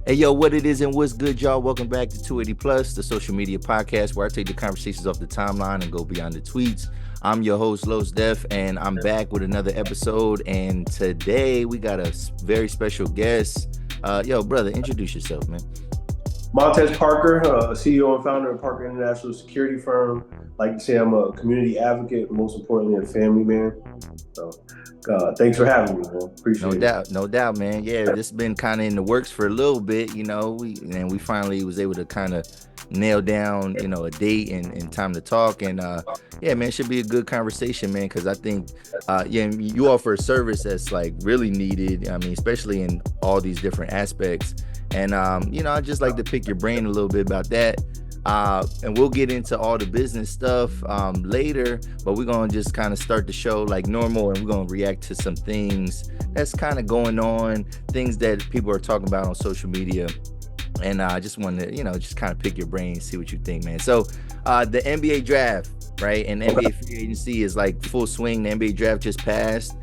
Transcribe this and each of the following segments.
Hey, yo, what it is and what's good, y'all? Welcome back to 280 Plus, the social media podcast where I take the conversations off the timeline and go beyond the tweets. I'm your host, Los Def, and I'm back with another episode. And today we got a very special guest. Yo, brother, introduce yourself, man. Montez Parker, CEO and founder of Parker International Security Firm. Like you say, I'm a community advocate, most importantly, a family man. So thanks for having me, man. Appreciate it. No doubt, man. Yeah, this has been kind of in the works for a little bit, you know. We finally was able to kind of nail down, you know, a date and time to talk. And yeah, man, it should be a good conversation, man, because I think you offer a service that's like really needed. I mean, especially in all these different aspects. And you know, I just like to pick your brain a little bit about that. And we'll get into all the business stuff later, but we're gonna just kind of start the show like normal, and we're gonna react to some things that's kind of going on, things that people are talking about on social media. And I just wanted to, you know, just kind of pick your brain, see what you think, man. So the NBA draft, right? And NBA free agency is like full swing. The NBA draft just passed.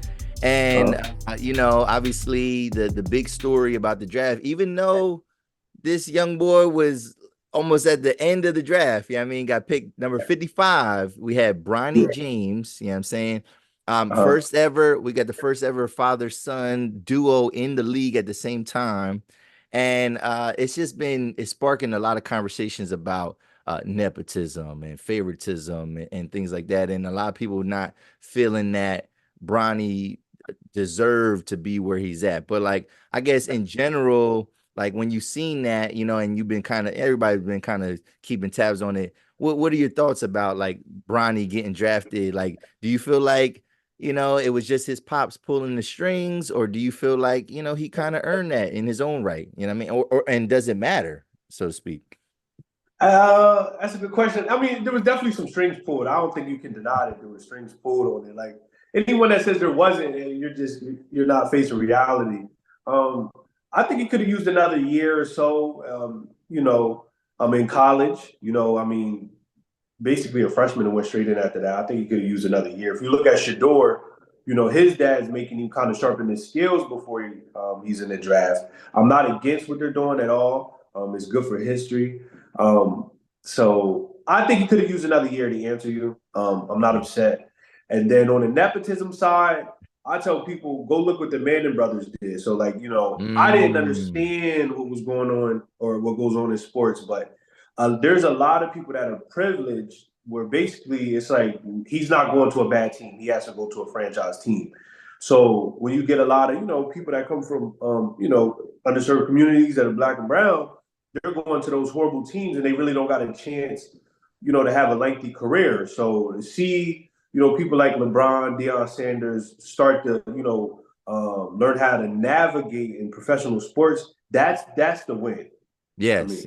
And, you know, obviously the big story about the draft, even though this young boy was almost at the end of the draft, I mean, got picked number 55. We had Bronny James, you know what I'm saying? First ever, we got the first ever father-son duo in the league at the same time. And it's sparking a lot of conversations about nepotism and favoritism and things like that. And a lot of people not feeling that Bronny deserve to be where he's at. But like, I guess in general, like when you've seen that, you know, and you've been everybody's been kind of keeping tabs on it. What are your thoughts about like Bronny getting drafted? Like, do you feel like, you know, it was just his pops pulling the strings, or do you feel like, you know, he kind of earned that in his own right? You know what I mean? And does it matter, so to speak? That's a good question. I mean, there was definitely some strings pulled. I don't think you can deny that there were strings pulled on it. Like anyone that says there wasn't, you're not facing reality. I think he could have used another year or so. You know, I'm in college. You know, I mean, basically a freshman and went straight in after that. I think he could have used another year. If you look at Shador, you know, his dad's making him kind of sharpen his skills before he's in the draft. I'm not against what they're doing at all. It's good for history. So I think he could have used another year to answer you. I'm not upset. And then on the nepotism side, I tell people, go look what the Manning brothers did. So, like, you know, I didn't understand what was going on or what goes on in sports, but there's a lot of people that are privileged where basically it's like he's not going to a bad team. He has to go to a franchise team. So when you get a lot of, you know, people that come from, you know, underserved communities that are Black and brown, they're going to those horrible teams and they really don't got a chance, you know, to have a lengthy career. So to see, you know, people like LeBron, Deion Sanders start to, you know, learn how to navigate in professional sports, that's the win. Yes.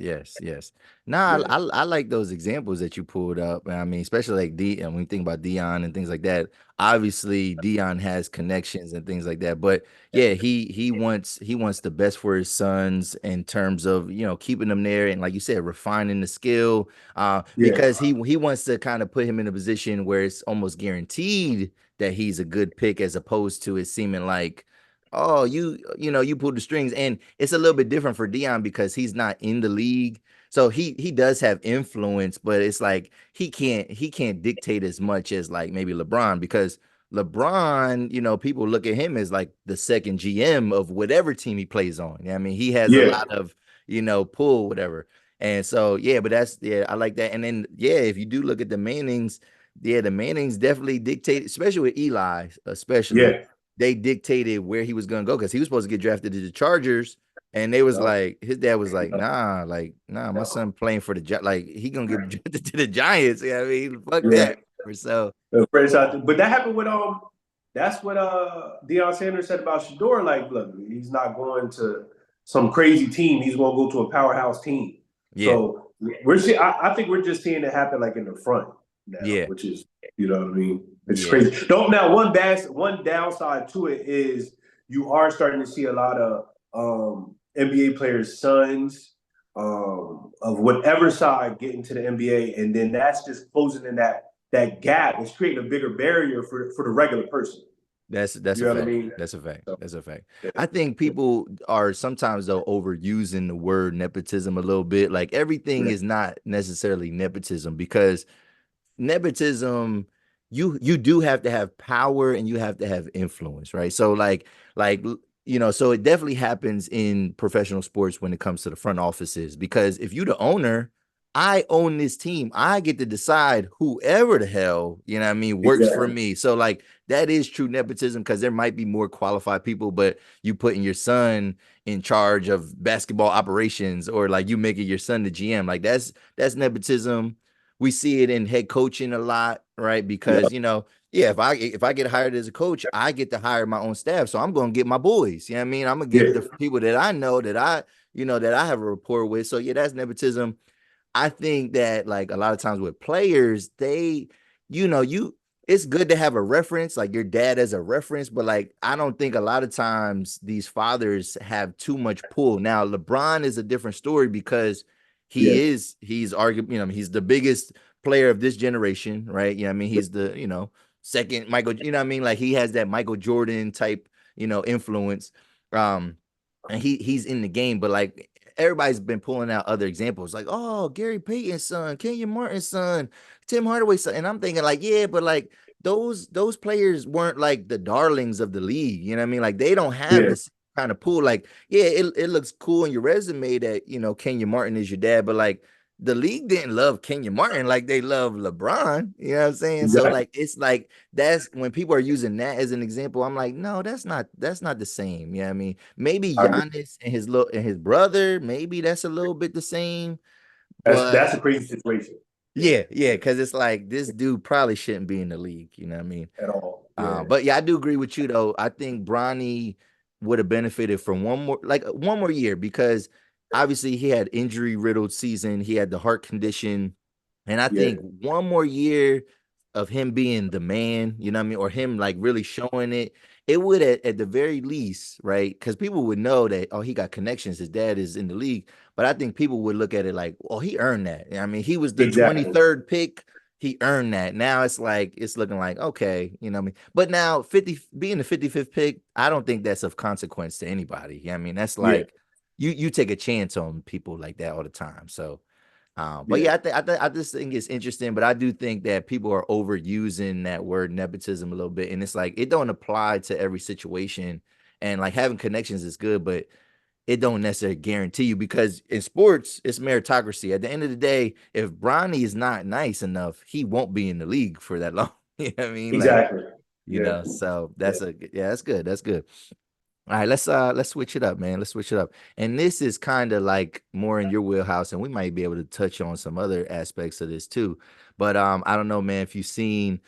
Nah, yeah. I like those examples that you pulled up. I mean, especially like when you think about Deion and things like that. Obviously, Deion has connections and things like that. But yeah, he wants the best for his sons in terms of, you know, keeping them there and, like you said, refining the skill. Because he wants to kind of put him in a position where it's almost guaranteed that he's a good pick, as opposed to it seeming like, oh, you know, you pulled the strings. And it's a little bit different for Deion because he's not in the league. So he does have influence, but it's like he can't dictate as much as like maybe LeBron, because LeBron, you know, people look at him as like the second GM of whatever team he plays on. I mean, he has a lot of, you know, pull, whatever. And so, yeah, but I like that. And then, yeah, if you do look at the Mannings, the Mannings definitely dictate, especially with Eli, they dictated where he was going to go, because he was supposed to get drafted to the Chargers. And they was like, his dad was like, nah, my son playing for the like he gonna get drafted to the Giants. Yeah, I mean, fuck that. So, but that happened with that's what Deion Sanders said about Shador. Like, look, he's not going to some crazy team. He's gonna go to a powerhouse team. Yeah. So I think we're just seeing it happen like in the front now, Yeah, which is, you know what I mean? It's yeah, crazy. Don't now one downside to it is you are starting to see a lot of NBA players' sons of whatever side get into the NBA, and then that's just closing in that gap. It's creating a bigger barrier for the regular person. that's You a know what I fact. mean? That's a fact. So, That's a fact. yeah, I think people are sometimes though overusing the word nepotism a little bit. Like everything yeah, is not necessarily nepotism because nepotism you do have to have power and you have to have influence, right? So like so it definitely happens in professional sports when it comes to the front offices because if you the owner, I own this team, I get to decide whoever the hell, what I mean, works for exactly. me. So like that is true nepotism because there might be more qualified people, but you putting your son in charge of basketball operations or like you making your son the GM, like that's nepotism. We see it in head coaching a lot, right? Yeah, Because yeah, if I get hired as a coach, I get to hire my own staff. So I'm gonna get my boys. You know what I mean? I'm gonna get yeah, the people that I know that I have a rapport with. So yeah, that's nepotism. I think that like a lot of times with players, you it's good to have a reference, like your dad as a reference, but like I don't think a lot of times these fathers have too much pull. Now, LeBron is a different story because yeah, he's arguably, he's the biggest player of this generation, right? I mean, he's the, second Michael, I mean? Like he has that Michael Jordan type, influence. Um, and he's in the game, but like everybody's been pulling out other examples, like, oh, Gary Payton's son, Kenyon Martin's son, Tim Hardaway's son. And I'm thinking, like, yeah, but like those players weren't like the darlings of the league. You know what I mean? Like they don't have yeah. this kind of pool. Like, yeah, it looks cool in your resume that Kenyon Martin is your dad, but like the league didn't love Kenyon Martin like they love LeBron. You know what I'm saying? So Exactly. like it's like that's when people are using that as an example. I'm like, no, that's not the same. You know what I mean? Maybe I agree. Giannis and his brother, maybe that's a little bit the same, That's but a crazy situation. Yeah, yeah, yeah, because it's like this dude probably shouldn't be in the league. You know what I mean? at all. Yeah, But yeah, I do agree with you though. I think Bronny would have benefited from one more year because obviously he had injury riddled season. He had the heart condition, and I yeah, think one more year of him being the man, you know what I mean, or him like really showing it, it would at the very least, right? Because people would know that he got connections. His dad is in the league, but I think people would look at it like, oh, he earned that. I mean, he was the exactly. 23rd pick, he earned that. Now it's like it's looking like okay, you know what I mean. But now 50 being the 55th pick, I don't think that's of consequence to anybody. I mean, that's Yeah, like you take a chance on people like that all the time. So but yeah, yeah, I just think it's interesting, but I do think that people are overusing that word nepotism a little bit, and it's like it don't apply to every situation. And like having connections is good, but it don't necessarily guarantee you because in sports it's meritocracy. At the end of the day, if Bronny is not nice enough, he won't be in the league for that long. You know what I mean? Like, exactly. Yeah, so yeah. that's good. That's good. All right, let's switch it up, man. Let's switch it up. And this is kind of like more in your wheelhouse, and we might be able to touch on some other aspects of this too. But I don't know, man, if you've seen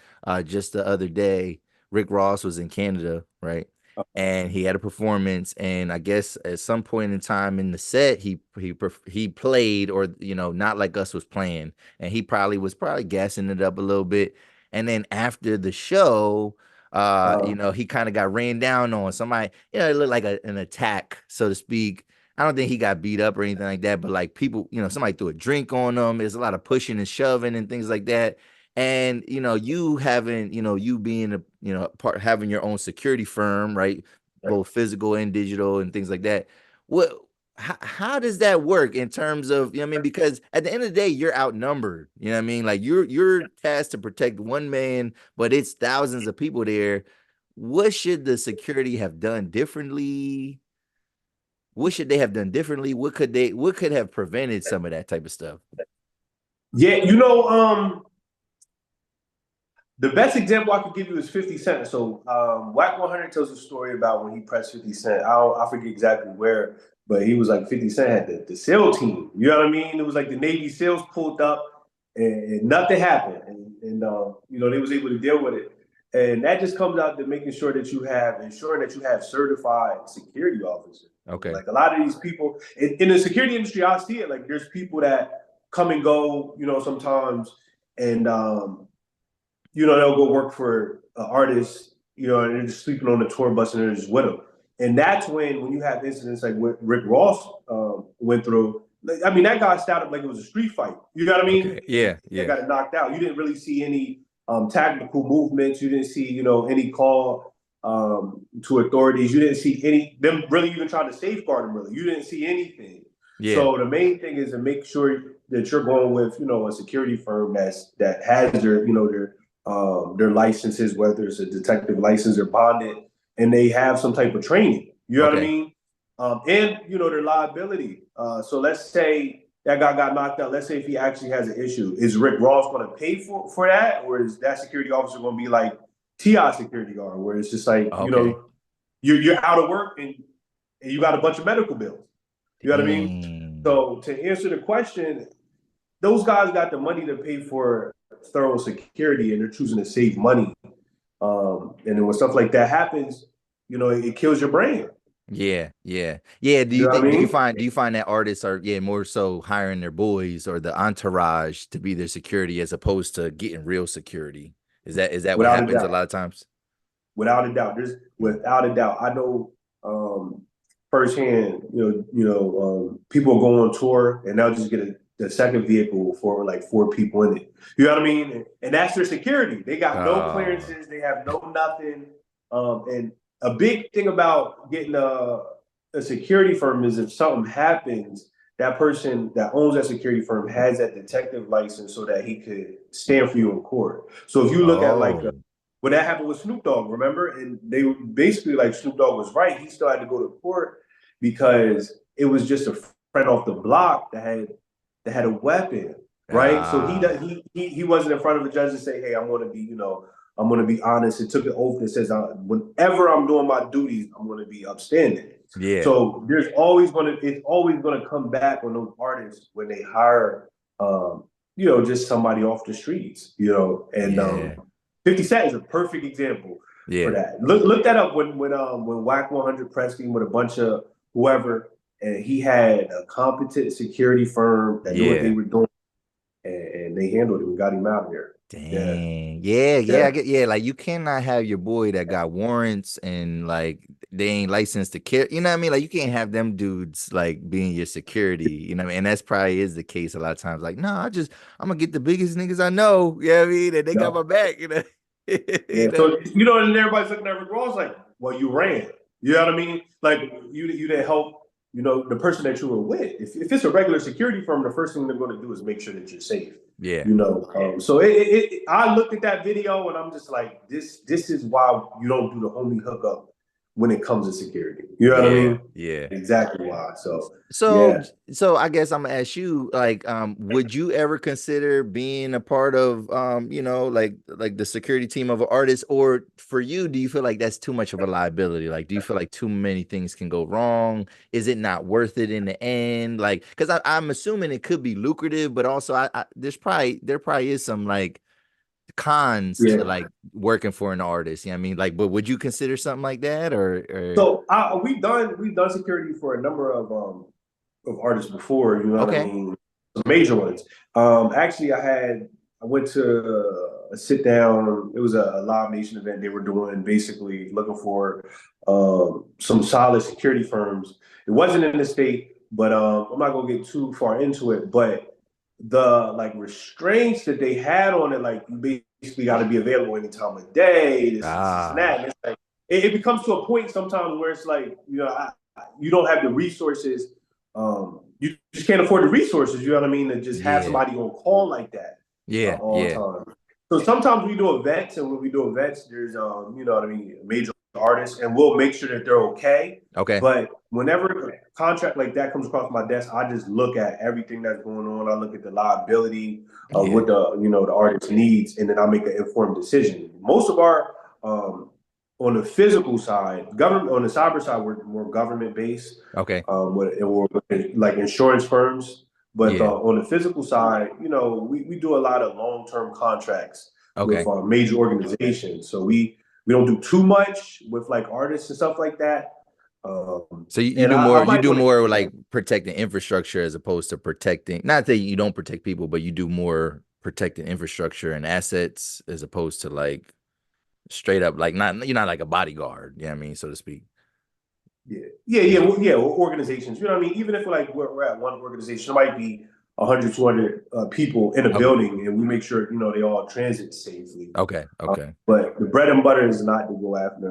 just the other day, Rick Ross was in Canada, right? And he had a performance, and I guess at some point in time in the set, he played, or not like us was playing, and he probably gassing it up a little bit. And then after the show, Uh, he kind of got ran down on. Somebody, it looked like an attack, so to speak. I don't think he got beat up or anything like that, but like people, somebody threw a drink on him. There's a lot of pushing and shoving and things like that. And you having, you being a, part having your own security firm, right? Both physical and digital and things like that. What how does that work in terms of, what I mean? Because at the end of the day, you're outnumbered. You know what I mean? Like you're tasked to protect one man, but it's thousands of people there. What should the security have done differently? What should they have done differently? What could have prevented some of that type of stuff? yeah, the best example I could give you is 50 Cent. So, Whack 100 tells a story about when he pressed 50 Cent. I forget exactly where, but he was like 50 Cent had the SEAL team. You know what I mean? It was like the Navy SEALs pulled up and nothing happened. And they was able to deal with it. And that just comes out to making sure that ensuring that you have certified security officers. Okay. Like a lot of these people in the security industry, I see it. Like there's people that come and go, sometimes, and they'll go work for an artist, and they're just sleeping on the tour bus and they're just with them. And that's when you have incidents like what Rick Ross went through. I mean, that guy started like it was a street fight. You know what I mean? Okay. Yeah. They got knocked out. You didn't really see any tactical movements. You didn't see, any call to authorities. You didn't see them really even trying to safeguard them. Really, you didn't see anything. Yeah. So the main thing is to make sure that you're going with, a security firm that has their licenses, whether it's a detective license or bonded, and they have some type of training. You know what I mean? And their liability. So let's say that guy got knocked out. Let's say if he actually has an issue, is Rick Ross going to pay for that, or is that security officer going to be like T.I. security guard, where it's just like you're out of work and you got a bunch of medical bills. You know what I mean? So to answer the question, those guys got the money to pay for thorough security, and they're choosing to save money. And then when stuff like that happens, it kills your brand. Yeah. Do you think, do you find that artists are more so hiring their boys or the entourage to be their security as opposed to getting real security? Is that what happens a lot of times? Without a doubt. Without a doubt. I know firsthand, people go on tour and they'll just get the second vehicle for like 4 people in it. You know what I mean? And that's their security. They got no clearances. They have no nothing. And a big thing about getting a security firm is if something happens, that person that owns that security firm has that detective license so that he could stand for you in court. So if you look at like when that happened with Snoop Dogg, remember? And they were basically like Snoop Dogg was right. He still had to go to court because it was just a friend off the block that had a weapon, right? So he wasn't in front of a judge to say, "Hey, I'm going to be honest." It took an oath that says, "Whenever I'm doing my duties, I'm going to be upstanding." Yeah. So it's always going to come back on those artists when they hire, just somebody off the streets, and 50 Cent is a perfect example for that. Look that up when Whack 100 press came with a bunch of whoever. And he had a competent security firm that knew what they were doing, and they handled it and got him out of there. Dang. Yeah. Like you cannot have your boy that got warrants and like they ain't licensed to carry. You know what I mean? Like you can't have them dudes like being your security. You know what I mean? And that's probably is the case a lot of times. Like, no, I'm gonna get the biggest niggas I know. You know what I mean? And they got my back. You know. So and everybody's looking at Rick Ross like, well, you ran. You know what I mean? Like you didn't help. The person that you were with. If it's a regular security firm, the first thing they're going to do is make sure that you're safe. Yeah. So I looked at that video and I'm just like, this is why you don't do the homie hookup when it comes to security. You know what I mean? Yeah. Exactly why. So I guess I'm gonna ask you, like, would you ever consider being a part of like the security team of an artist, or for you, do you feel like that's too much of a liability? Like, do you feel like too many things can go wrong? Is it not worth it in the end? Like, because I'm assuming it could be lucrative, but also there probably is some like cons to like working for an artist. You know what I mean? Like, but would you consider something like that or? So we've done security for a number of artists before, you know what I mean? The major ones. Actually I went to a sit down, it was a Live Nation event they were doing, basically looking for some solid security firms. It wasn't in the state, but I'm not gonna get too far into it, but the like restraints that they had on it, like you basically got to be available any time of day, this and that. And it's like, it becomes to a point sometimes where it's like, you don't have the resources. You just can't afford the resources, you know what I mean, to just have somebody on call like that all the time. So sometimes we do events, and when we do events, there's major artists, and we'll make sure that they're okay. But whenever a contract like that comes across my desk, I just look at everything that's going on. I look at the liability of what the artist needs, and then I make an informed decision. Most of our on the physical side, on the cyber side, we're more government based. We're like insurance firms. But on the physical side, we do a lot of long-term contracts with major organizations. So we don't do too much with like artists and stuff like that. So you And do I more you might do want to more change like that. protecting infrastructure as opposed to protecting, not that you don't protect people, but you do more protecting infrastructure and assets as opposed to like straight up like not you're not like a bodyguard, you know what I mean, so to speak. Yeah, yeah, yeah, well, yeah. Organizations, you know what I mean. Even if like we're at one organization, there might be 100, 200 people in a Okay. building, and we make sure they all transit safely. Okay. Um, Okay. but the bread and butter is not to go after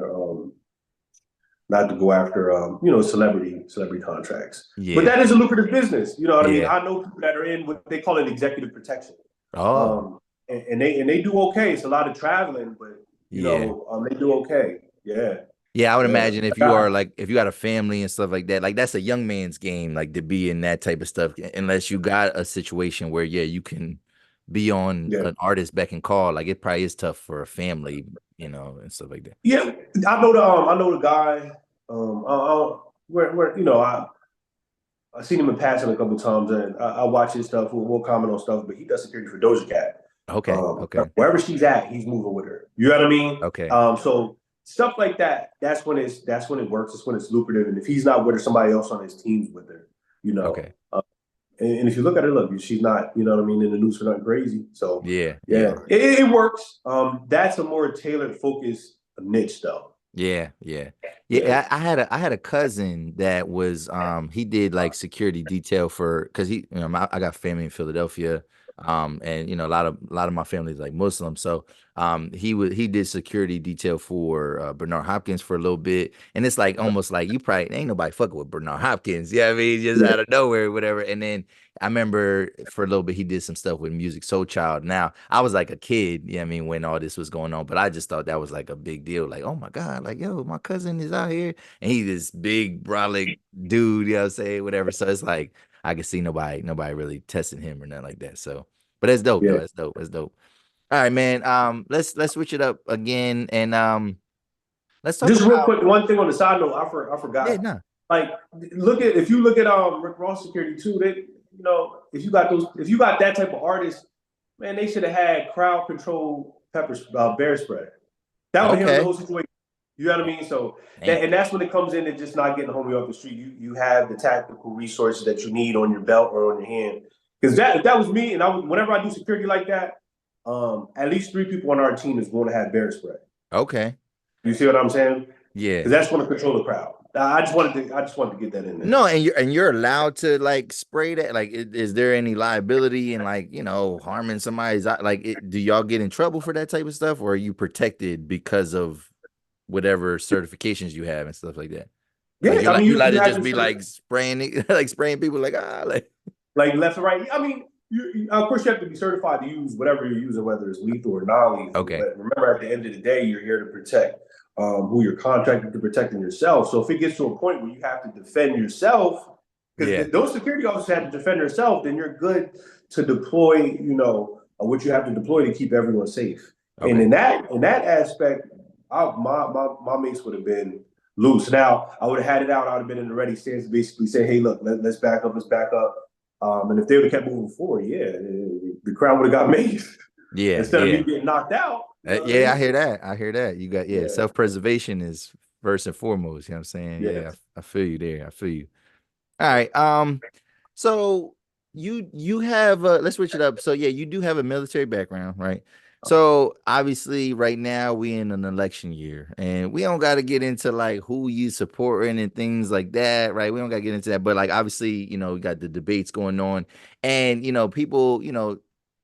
celebrity contracts. But Yeah. that is a lucrative business. You know what I mean? Yeah. I know people that are in what they call it executive protection. Oh, And they do okay. It's a lot of traveling, but yeah. they do okay. Yeah. Yeah, I would Yeah. imagine if you are like if you got a family and stuff like that, like that's a young man's game, like to be in that type of stuff, unless you got a situation where yeah, you can be on Yeah. an artist beck and call. Like it probably is tough for a family, and stuff like that. Yeah. I know the guy. Where I seen him in passing a couple of times, and I watch his stuff. We'll comment on stuff, but he does security for Doja Cat. Okay, okay, Wherever she's at, he's moving with her. You know what I mean? okay, So stuff like that. That's when it works. It's when it's lucrative. And if he's not with her, somebody else on his team's with her. You know. okay. And if you look at her, look, she's not. You know what I mean? In the news for nothing crazy. So Yeah, yeah, yeah. it works. That's a more tailored focus niche, though. Yeah, yeah. Yeah. Yeah, I had a cousin that was he did like security detail for because I got family in Philadelphia, and a lot of my family is like Muslim, so he did security detail for Bernard Hopkins for a little bit, and it's like almost like you probably ain't nobody fucking with Bernard Hopkins, yeah, I mean just Yeah. out of nowhere, whatever, and then I remember for a little bit he did some stuff with Music Soul Child. Now I was like a kid, I mean, when all this was going on, but I just thought that was like a big deal. Like, oh my God, like yo, my cousin is out here, and he's this big brolic dude, you know what I'm saying, whatever. So it's like I could see nobody really testing him or nothing like that. So, but that's dope though. Yeah. That's dope. That's dope. All right, man. Let's switch it up again, and let's talk Just real about quick, one thing on the side note, I yeah, forgot. nah, Like, if you look at Rick Ross Security too, if you got that type of artist, man, they should have had crowd control bear spray. That would have handled the okay, whole situation. You know what I mean? So damn, that's when it comes in and just not getting a homie off the street. You have the tactical resources that you need on your belt or on your hand. Because if that was me, and whenever I do security like that, at least 3 people on our team is going to have bear spray. okay, You see what I'm saying? yeah. Because that's going to control the crowd. I just wanted to get that in there. No, and you're allowed to like spray that. Like, is there any liability and like harming somebody's like? Do y'all get in trouble for that type of stuff, or are you protected because of whatever certifications you have and stuff like that? Like Yeah, I mean, you like you to have just to be like spraying it, like spraying people like like like left and right. I mean, of course you have to be certified to use whatever you're using, whether it's lethal or non-lethal. okay, But remember, at the end of the day, you're here to protect who you're contracted to protect and yourself. So if it gets to a point where you have to defend yourself, yeah, because those security officers have to defend themselves, then you're good to deploy. What you have to deploy to keep everyone safe. And okay, in that aspect, my mates would have been loose. Now I would have had it out. I would have been in the ready stance to basically say, "Hey, look, let's back up. Let's back up." And if they would have kept moving forward, yeah, the crowd would have got made yeah, instead of me yeah, getting knocked out. You know what I yeah. I mean? hear that. I hear that. You got Yeah, self-preservation is first and foremost. You know what I'm saying? yeah. Yeah, I feel you there. I feel you. All right. So you have let's switch it up. So yeah, you do have a military background, right? So obviously right now we in an election year and we don't got to get into like who you supporting and things like that, right? We don't got to get into that, but like obviously, we got the debates going on and people,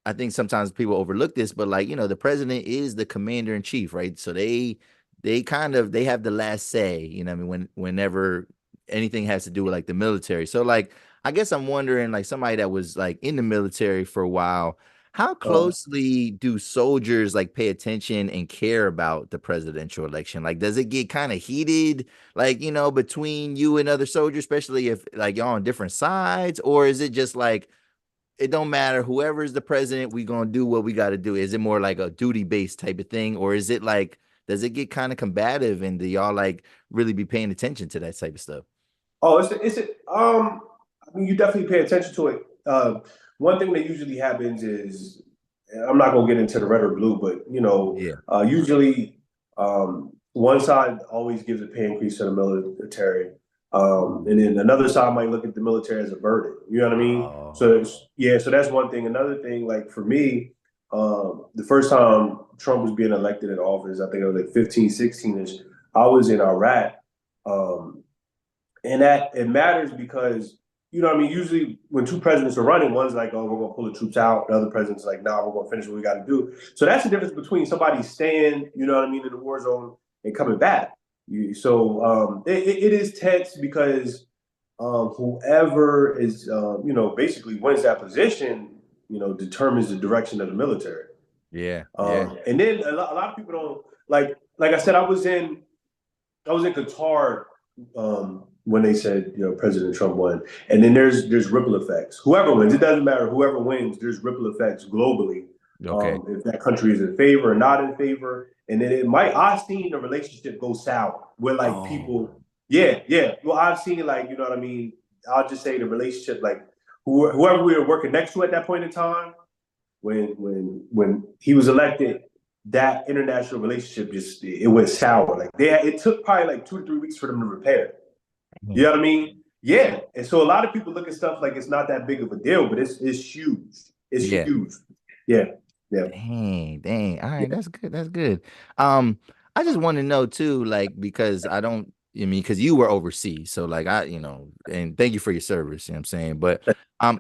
I think sometimes people overlook this, but like, the president is the commander in chief, right? So they have the last say, what I mean, whenever anything has to do with like the military. So like I guess I'm wondering like somebody that was like in the military for a while, how Um, closely do soldiers like pay attention and care about the presidential election? Like does it get kind of heated like, between you and other soldiers, especially if like y'all on different sides, or is it just like it don't matter whoever is the president, we gonna do what we got to do? Is it more like a duty based type of thing, or is it like does it get kind of combative and do y'all like really be paying attention to that type of stuff? oh, I mean, you definitely pay attention to it. One thing that usually happens is, I'm not gonna get into the red or blue, but Yeah. usually, one side always gives a pay increase to the military. And then another side might look at the military as a burden. You know what I mean? So Oh, yeah, so that's one thing. Another thing, like for me, the first time Trump was being elected in office, I think it was like 15, 16ish, I was in Iraq. Um, and that it matters because you know what I mean. Usually, when two presidents are running, one's like, "Oh, we're gonna pull the troops out." The other president's like, "Nah, we're gonna finish what we got to do." So that's the difference between somebody staying, you know what I mean, in the war zone and coming back. So it is tense because whoever is, you know, basically wins that position, you know, determines the direction of the military. yeah, yeah. And then a lot of people don't like I said, I was in Qatar when they said, you know, President Trump won, and then there's ripple effects. Whoever wins, it doesn't matter. Whoever wins, there's ripple effects globally. Okay. If that country is in favor or not in favor, and then it might. I've seen the relationship go sour where like Oh, people, yeah, yeah. Well, I've seen like you know what I mean. I'll just say the relationship like whoever we were working next to at that point in time when he was elected, that international relationship just it went sour. Like it took probably like 2 to 3 weeks for them to repair. You know what I mean? Yeah. And so a lot of people look at stuff like it's not that big of a deal, but it's huge. It's yeah. huge. Yeah. Yeah. Dang, dang. All right, Yeah. that's good. That's good. I just want to know too, like, because I don't, I mean, because you were overseas, so like and thank you for your service, you know what I'm saying? But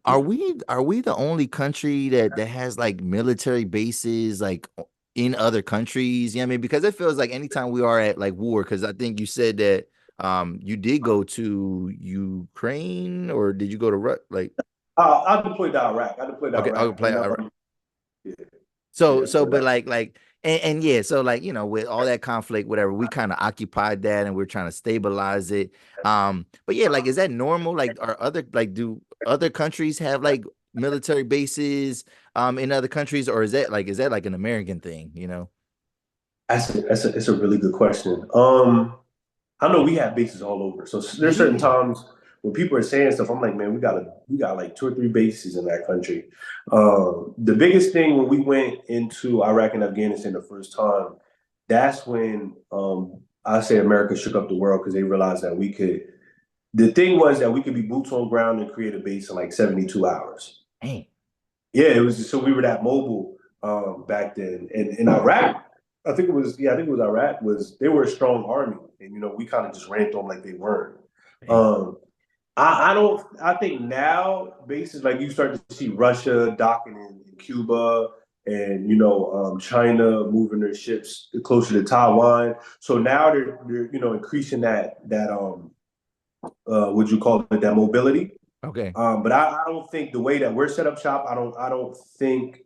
are we the only country that has like military bases like in other countries? You know what I mean? Because it feels like anytime we are at like war, because I think you said that you did go to Ukraine or did you go to like I deployed to Iraq. I deployed to okay, I'll Iraq. play. Yeah, yeah, So, I deployed to but Iraq. and yeah, so like, with all that conflict, whatever, we kind of occupied that and we're trying to stabilize it. But yeah, like, is that normal? Like, do other countries have like military bases, in other countries, or is that like an American thing, you know? It's a really good question. I know we have bases all over. So there's certain Yeah. times when people are saying stuff, I'm like, man, we got like 2 or 3 bases in that country. The biggest thing when we went into Iraq and Afghanistan the first time, that's when I say America shook up the world because they realized that we could. The thing was that we could be boots on ground and create a base in like 72 hours. Hey. Yeah, it was so we were that mobile back then. And in Iraq, I think it was Iraq was they were a strong army, and you know we kind of just ran through them like they weren't. Hey. Um, I think now bases like you start to see Russia docking in Cuba and you know China moving their ships closer to Taiwan. So now they're you know increasing that would you call it that mobility. Okay. But I don't think the way that we're set up shop, I don't think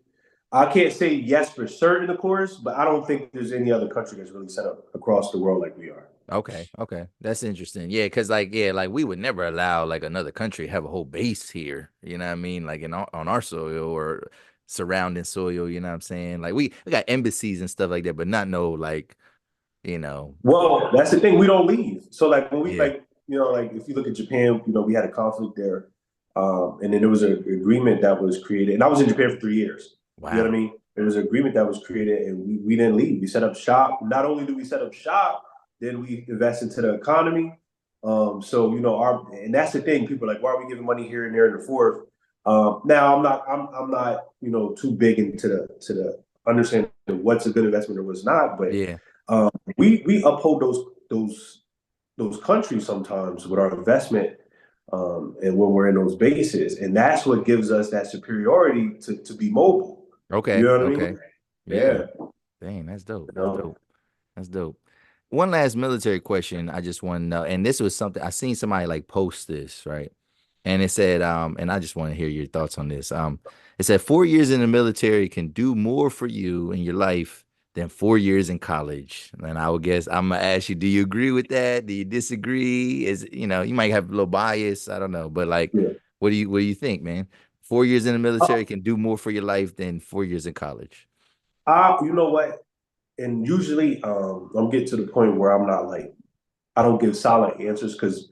I can't say yes for certain, of course, but I don't think there's any other country that's really set up across the world like we are. Okay, okay. That's interesting. Yeah, because like, yeah, like we would never allow like another country have a whole base here. You know what I mean? Like on our soil or surrounding soil, you know what I'm saying? Like we got embassies and stuff like that, but not no like, you know, Well, that's the thing. We don't leave. So like when we yeah. like you know like if you look at Japan, you know we had a conflict there, and then there was an agreement that was created, and I was in Japan for 3 years. You know what I Wow. mean? There was an agreement that was created, and we didn't leave. We set up shop. Not only do we set up shop, then we invest into the economy. So you know our and that's the thing. People are like, why are we giving money here and there and the fourth? Now I'm not you know too big into the understanding what's a good investment or what's not, but Yeah. we uphold those countries sometimes with our investment and when we're in those bases, and that's what gives us that superiority to be mobile. You Okay. know what I Okay. mean? Yeah. Yeah. Dang, that's dope. You That's know. dope. That's dope. One last military question I just want to know, and this was something I seen somebody like post this, right? And it said, and I just want to hear your thoughts on this. It said 4 years in the military can do more for you in your life than 4 years in college. And I would guess I'm gonna ask you, do you agree with that? Do you disagree? You might have a little bias, I don't know, but like, Yeah. what do you think, man? 4 years in the military can do more for your life than 4 years in college. You know what? And usually, I'm getting to the point where I'm not like I don't give solid answers because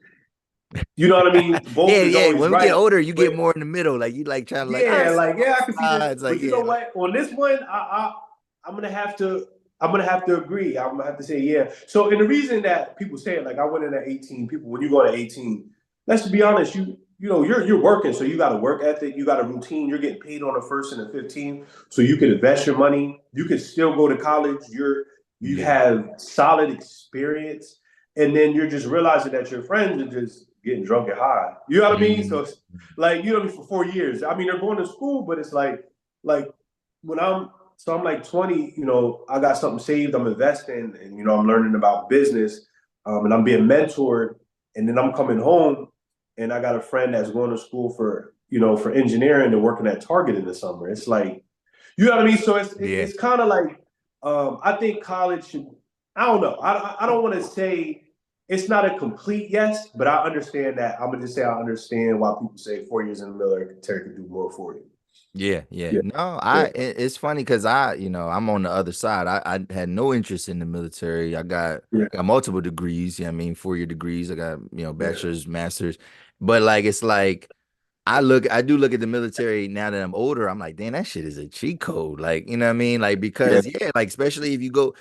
you know what I mean. Yeah, Both is yeah. always When we get right, older, you get but more in the middle. Like you like trying to like, all right, yeah, so like yeah, I can see this. it's like, But you know yeah, like, what? On this one, I'm gonna have to. I'm gonna have to agree. I'm gonna have to say yeah. So, and the reason that people say it, like I went in at 18. People, when you go to 18, let's be honest, you're working, so you got a work ethic, you got a routine. You're getting paid on the first and the 15th, so you can invest your money. You can still go to college. You Yeah. have solid experience, and then you're just realizing that your friends are just getting drunk and high. You know what I mean? So Mhm. it's like, you know what I mean, for 4 years. I mean, they're going to school, but it's like when I'm like 20, I got something saved, I'm investing, and I'm learning about business, and I'm being mentored, and then I'm coming home, and I got a friend that's going to school for engineering and working at Target in the summer. It's like, you know what I mean. So Yeah. it's kind of like, I think college should. I don't know. I don't want to say it's not a complete yes, but I understand that. I'm gonna just say I understand why people say 4 years in the military can do more for you. Yeah, yeah. Yeah, No, yeah, it's funny because I'm on the other side. I had no interest in the military. yeah, got multiple degrees. Yeah, I mean, 4-year degrees. I got, yeah, bachelor's, master's. But like it's like I do look at the military now that I'm older. I'm like, damn, that shit is a cheat code. Like, you know what I mean? Like, yeah, because yeah, like especially if you go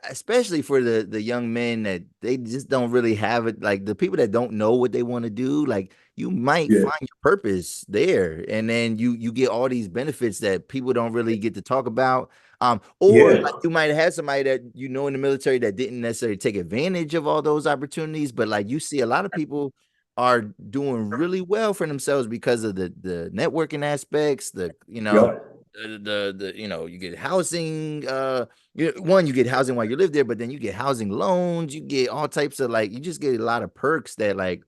especially for the young men that they just don't really have it, like the people that don't know what they want to do, like you might yeah, find your purpose there, and then you get all these benefits that people don't really get to talk about. Or yeah, like you might have somebody that in the military that didn't necessarily take advantage of all those opportunities, but like you see a lot of people are doing really well for themselves because of the networking aspects, yeah, you get housing, one, you get housing while you live there, but then you get housing loans, you get all types of, like, you just get a lot of perks that like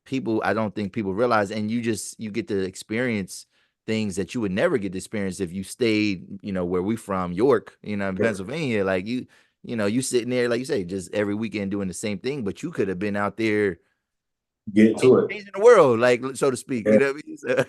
people, I don't think people realize, and you get to experience things that you would never get to experience if you stayed, where we from, York, in yeah. Pennsylvania, like you sitting there, like you say, just every weekend doing the same thing, but you could have been out there Get to it. changing the world, like so to speak. Yeah, You know what I mean? So,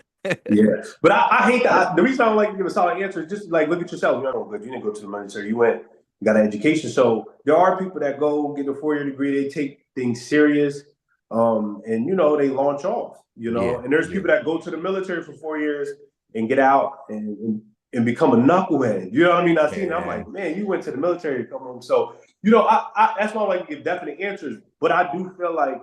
yeah. But I hate that. The reason I don't like to give a solid answer is just like look at yourself. You know, good. You didn't go to the military. You got an education. So there are people that go get a 4 year degree. They take things serious, and they launch off. yeah, And there's yeah, people that go to the military for 4 years and get out and become a knucklehead. You know what I mean? I seen. It, I'm yeah, like, man, you went to the military to come home. So that's why I like to give definite answers. But I do feel like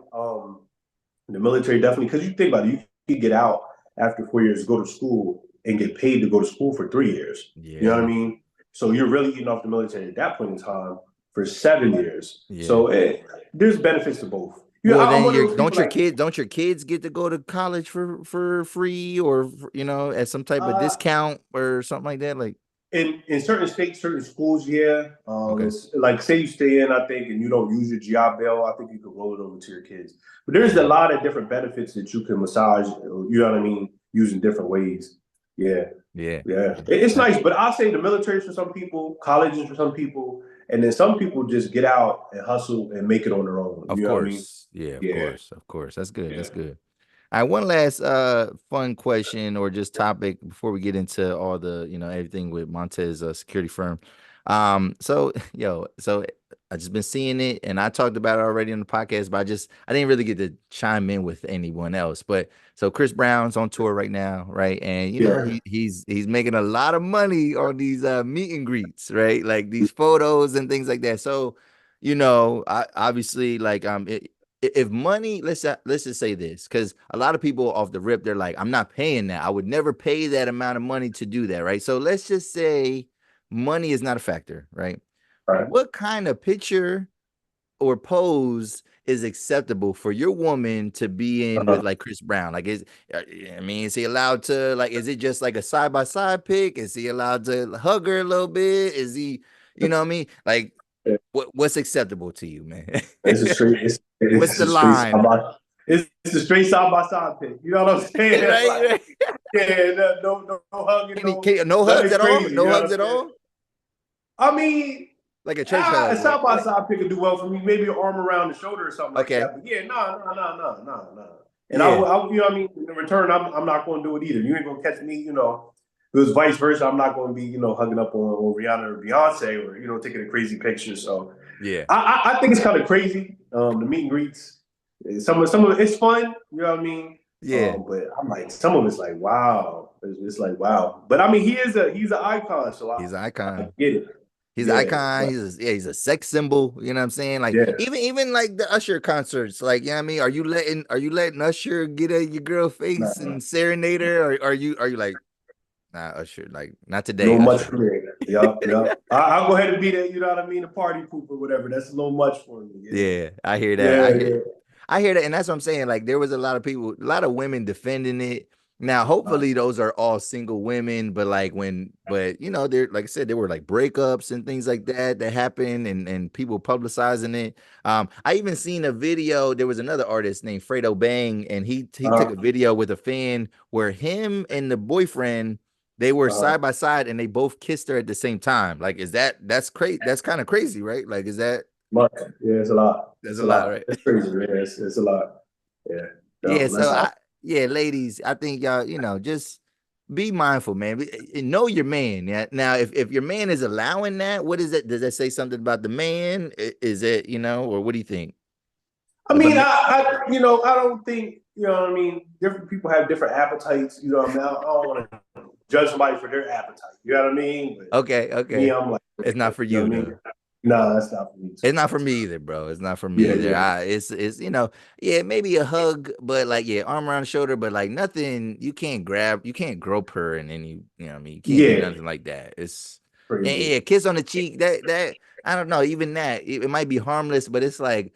the military definitely, because you think about it, you can get out after 4 years, go to school, and get paid to go to school for 3 years. You know what I yeah, mean? So you're really eating off the military at that point in time for 7 years. yeah. So there's benefits to both. Well, I'm then one of those people like, don't your kids get to go to college for free, or at some type of uh, discount or something like that? Like, in certain states, certain schools, yeah. okay, It's like say you stay in, I think, and you don't use your GI Bill, I think you can roll it over to your kids. But there's a yeah, lot of different benefits that you can massage. You know what I mean? Using different ways. Yeah. yeah, Yeah, yeah. it's nice, but I'll say the military is for some people, college is for some people, and then some people just get out and hustle and make it on their own. Of You know what I mean? course, yeah, of Yeah, course, of course. That's good. That's yeah. good. All right, one last fun question or just topic before we get into all the, everything with Montez security firm. So so I just been seeing it and I talked about it already on the podcast, but I didn't really get to chime in with anyone else. But so Chris Brown's on tour right now, right? And Yeah. he's making a lot of money on these meet and greets, right? Like these photos and things like that. So, I obviously like if money, let's just say this, because a lot of people off the rip, they're like, I'm not paying that. I would never pay that amount of money to do that, right? So let's just say money is not a factor, right? All right. What kind of picture or pose is acceptable for your woman to be in with Uh, like Chris Brown? Like, I mean, is he allowed to, like, is it just like a side by side pic? Is he allowed to hug her a little bit? Is he, you know what I mean? Like, what's acceptable to you, man? it's a straight. What's It's the a straight side line? by. It's a straight side by side pick. You know what I'm saying? Right, Like, right. yeah, no hugging, No hugs nothing at all? crazy. You No know what hugs I'm at saying? all? I mean, Like a church a hug, like side by side pick could do well for me. Maybe an arm around the shoulder or something like okay, that. But yeah, no. And yeah, you know what I mean. In return, I'm not going to do it either. You ain't gonna catch me. If it was vice versa, I'm not going to be hugging up on Rihanna or Beyonce or taking a crazy picture. So yeah, I think it's kind of crazy. The meet and greets. Some of it's fun. You know what I mean. yeah. But I'm like some of it's like wow. It's like wow. But I mean he's an icon, so He's an I icon. get it. He's an Yeah, icon. right. He's a sex symbol. You know what I'm saying? Like Yeah, even like the Usher concerts. Like, you know what I mean? Are you letting Usher get at your girl face nah, and serenade her? Or are you like, nah, Usher, like not today, no much Usher. for me. Yup, yup. I'll go ahead and be there. You know what I mean? The party poop or whatever. That's a little much for me. Yeah, Yeah, I hear that. yeah, yeah. I hear that, and that's what I'm saying. Like there was a lot of people, a lot of women defending it. Now, Uh, hopefully, those are all single women, but but they're like I said, there were like breakups and things like that that happened, and people publicizing it. I even seen a video. There was another artist named Fredo Bang, and he took a uh, video with a fan where him and the boyfriend they were uh, side by side and they both kissed her at the same time. Like, that's crazy? That's kind of crazy, right? Like, is that much. Yeah, it's a lot. that's It's a a lot, lot. right? It's crazy. Yeah, it's a lot. Yeah. Yeah, No, so that's all. yeah, ladies, I think y'all, just be mindful, man. Know your man. Yeah. Now, if your man is allowing that, what is it? Does that say something about the man? Is it, or what do you think? I If a mean, man, I don't think, you know what I mean? Different people have different appetites. You know what I mean? I don't want to judge somebody for their appetite. You know what I mean? But okay, me, okay, I'm like, it's not for you know you what I though. mean? No, that's not for me too. It's not for me either, bro. It's not for me Yeah, either. yeah, It's yeah, maybe a hug, but like yeah, arm around the shoulder, but like nothing. You can't grope her, and then you know what I mean. You can't do yeah. nothing like that. It's yeah, Crazy. yeah, kiss on the cheek. That I don't know. Even that it might be harmless, but it's like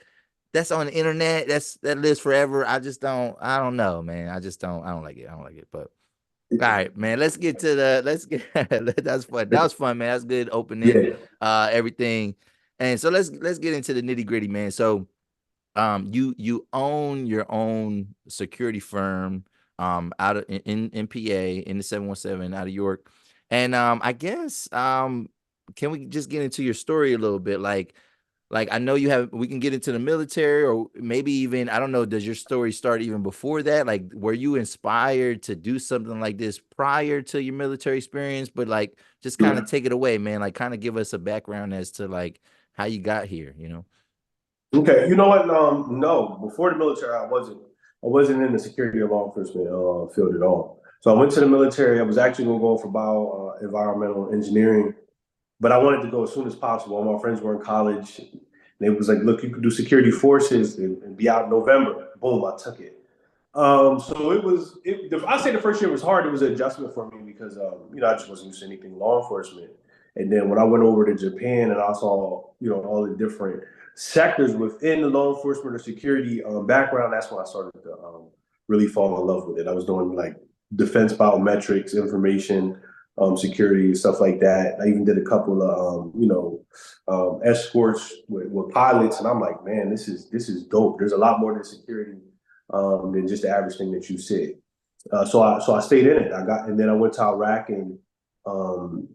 that's on the internet. That lives forever. I don't know, man. I don't like it. I don't like it. But all right, man. Let's get that's fun. That was fun, man. That's good opening, Yeah, everything. And so let's get into the nitty-gritty, man. So you own your own security firm out of in PA in the 717 out of York. And I guess can we just get into your story a little bit? Like I know we can get into the military or maybe even I don't know, does your story start even before that? Like were you inspired to do something like this prior to your military experience? But like just kind of yeah. take it away, man. Like kind of give us a background as to like how you got here. Okay, you know what? No, before the military, I wasn't in the security or law enforcement field at all. So I went to the military. I was actually going to go for bio environmental engineering, but I wanted to go as soon as possible. All my friends were in college. And they was like, look, you could do security forces and be out in November. Boom, I took it. So I say the first year was hard. It was an adjustment for me because, I just wasn't used to anything law enforcement. And then when I went over to Japan and I saw, all the different sectors within the law enforcement or security background, that's when I started to really fall in love with it. I was doing like defense biometrics, information, security, stuff like that. I even did a couple of, escorts with pilots, and I'm like, man, this is dope. There's a lot more than security than just the average thing that you see. So I stayed in it. And then I went to Iraq in um,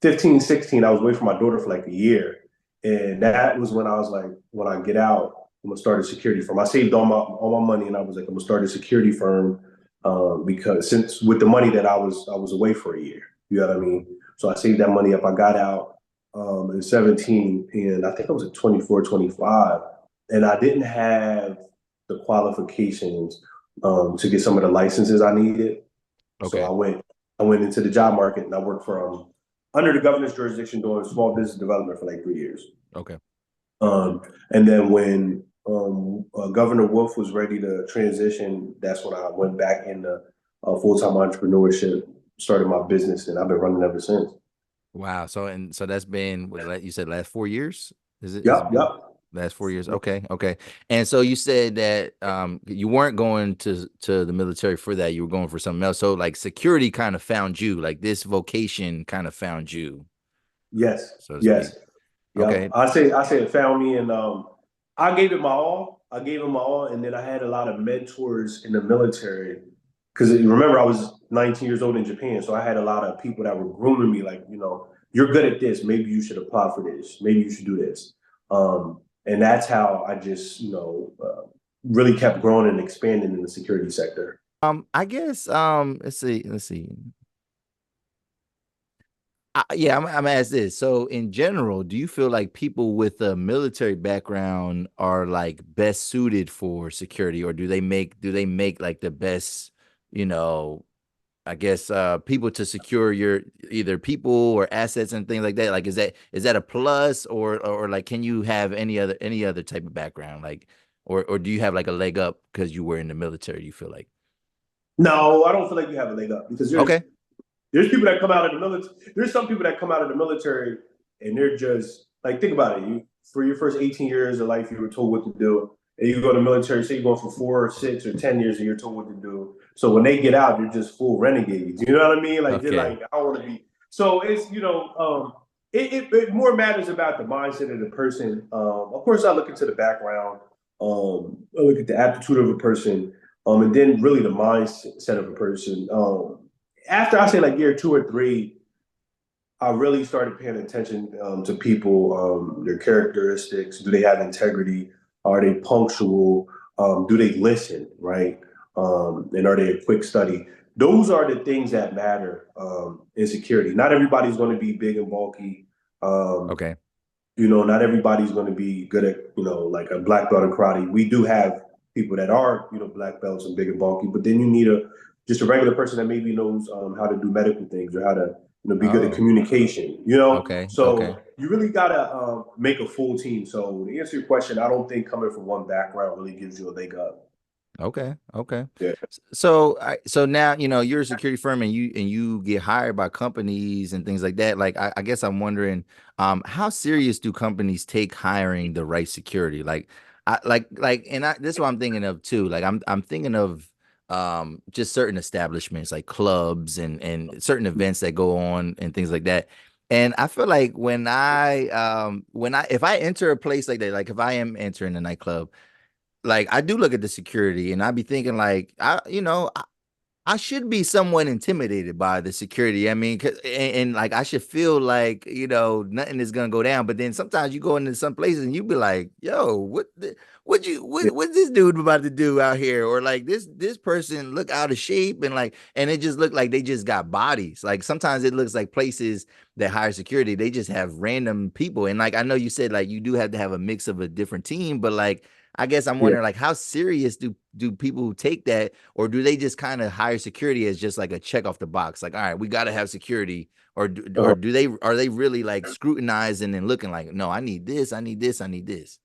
15, 16. I was away from my daughter for like a year, and that was when I was like, when I get out, I'm gonna start a security firm. I saved all my money, and I was like, I'm gonna start a security firm because since with the money that I was away for a year, you know what I mean. So I saved that money up. I got out in 17, and I think I was at 24, 25, and I didn't have the qualifications to get some of the licenses I needed. So Okay. I went into the job market and I worked for under the governor's jurisdiction doing small business development for like 3 years. Okay. And then when Governor Wolf was ready to transition, that's when I went back into full time entrepreneurship, started my business, and I've been running ever since. Wow. So that's been what you said last 4 years? Is it Yep, been yep. last 4 years? Okay, okay. And so you said that you weren't going to the military for that, you were going for something else. So like security kind of found you, like this vocation kind of found you, Yes, so to speak. yes. Yep. Okay. I say it found me, and I gave it my all. I gave it my all, and then I had a lot of mentors in the military. Because remember, I was 19 years old in Japan, so I had a lot of people that were grooming me, like, you're good at this. Maybe you should apply for this. Maybe you should do this. And that's how I just, really kept growing and expanding in the security sector. I guess let's see. Yeah, I'm gonna ask this. So, in general, do you feel like people with a military background are like best suited for security, or do they make like the best, you know, I guess people to secure your either people or assets and things like that. Like is that a plus or like can you have any other type of background like or do you have like a leg up because you were in the military, you feel like? No, I don't feel like you have a leg up because Okay. there's people that come out of the military. There's some people that come out of the military and they're just like, think about it. You for your first 18 years of life, you were told what to do, and you go to the military. Say you're going for 4 or 6 or 10 years, and you're told what to do. So when they get out, they're just full renegades. You know what I mean? Like they're Okay. like, I want to be. So it's it more matters about the mindset of the person. Of course, I look into the background. I look at the aptitude of a person, and then really the mindset of a person. After I say like year 2 or 3, I really started paying attention to people, their characteristics. Do they have integrity? Are they punctual? Do they listen? Right? And are they a quick study? Those are the things that matter in security. Not everybody's going to be big and bulky. Um, Okay. not everybody's going to be good at, like a black belt in karate. We do have people that are, black belts and big and bulky, but then you need just a regular person that maybe knows how to do medical things or how to, be good at Oh, communication. okay. Okay. So you really got to make a full team. So to answer your question, I don't think coming from one background really gives you a leg up. Okay. Okay. Yeah. So now you're a security firm and you get hired by companies and things like that. Like I guess I'm wondering, how serious do companies take hiring the right security? Like and this is what I'm thinking of too. Like I'm thinking of just certain establishments like clubs and certain events that go on and things like that. And I feel like when I if I enter a place like that, like if I am entering a nightclub, like I do look at the security and I be thinking like I should be somewhat intimidated by the security. I mean, and like I should feel like nothing is gonna go down. But then sometimes you go into some places and you be like, "Yo, Yeah. what's this dude about to do out here?" Or like this person look out of shape and it just looked like they just got bodies. Like sometimes it looks like places that hire security they just have random people. And like I know you said like you do have to have a mix of a different team, but like I guess I'm Yeah. wondering like how serious do people take that, or do they just kind of hire security as just like a check off the box? Like, all right, we got to have security, or Uh, do they are they really like scrutinizing and looking like, no, I need this, I need this, I need this.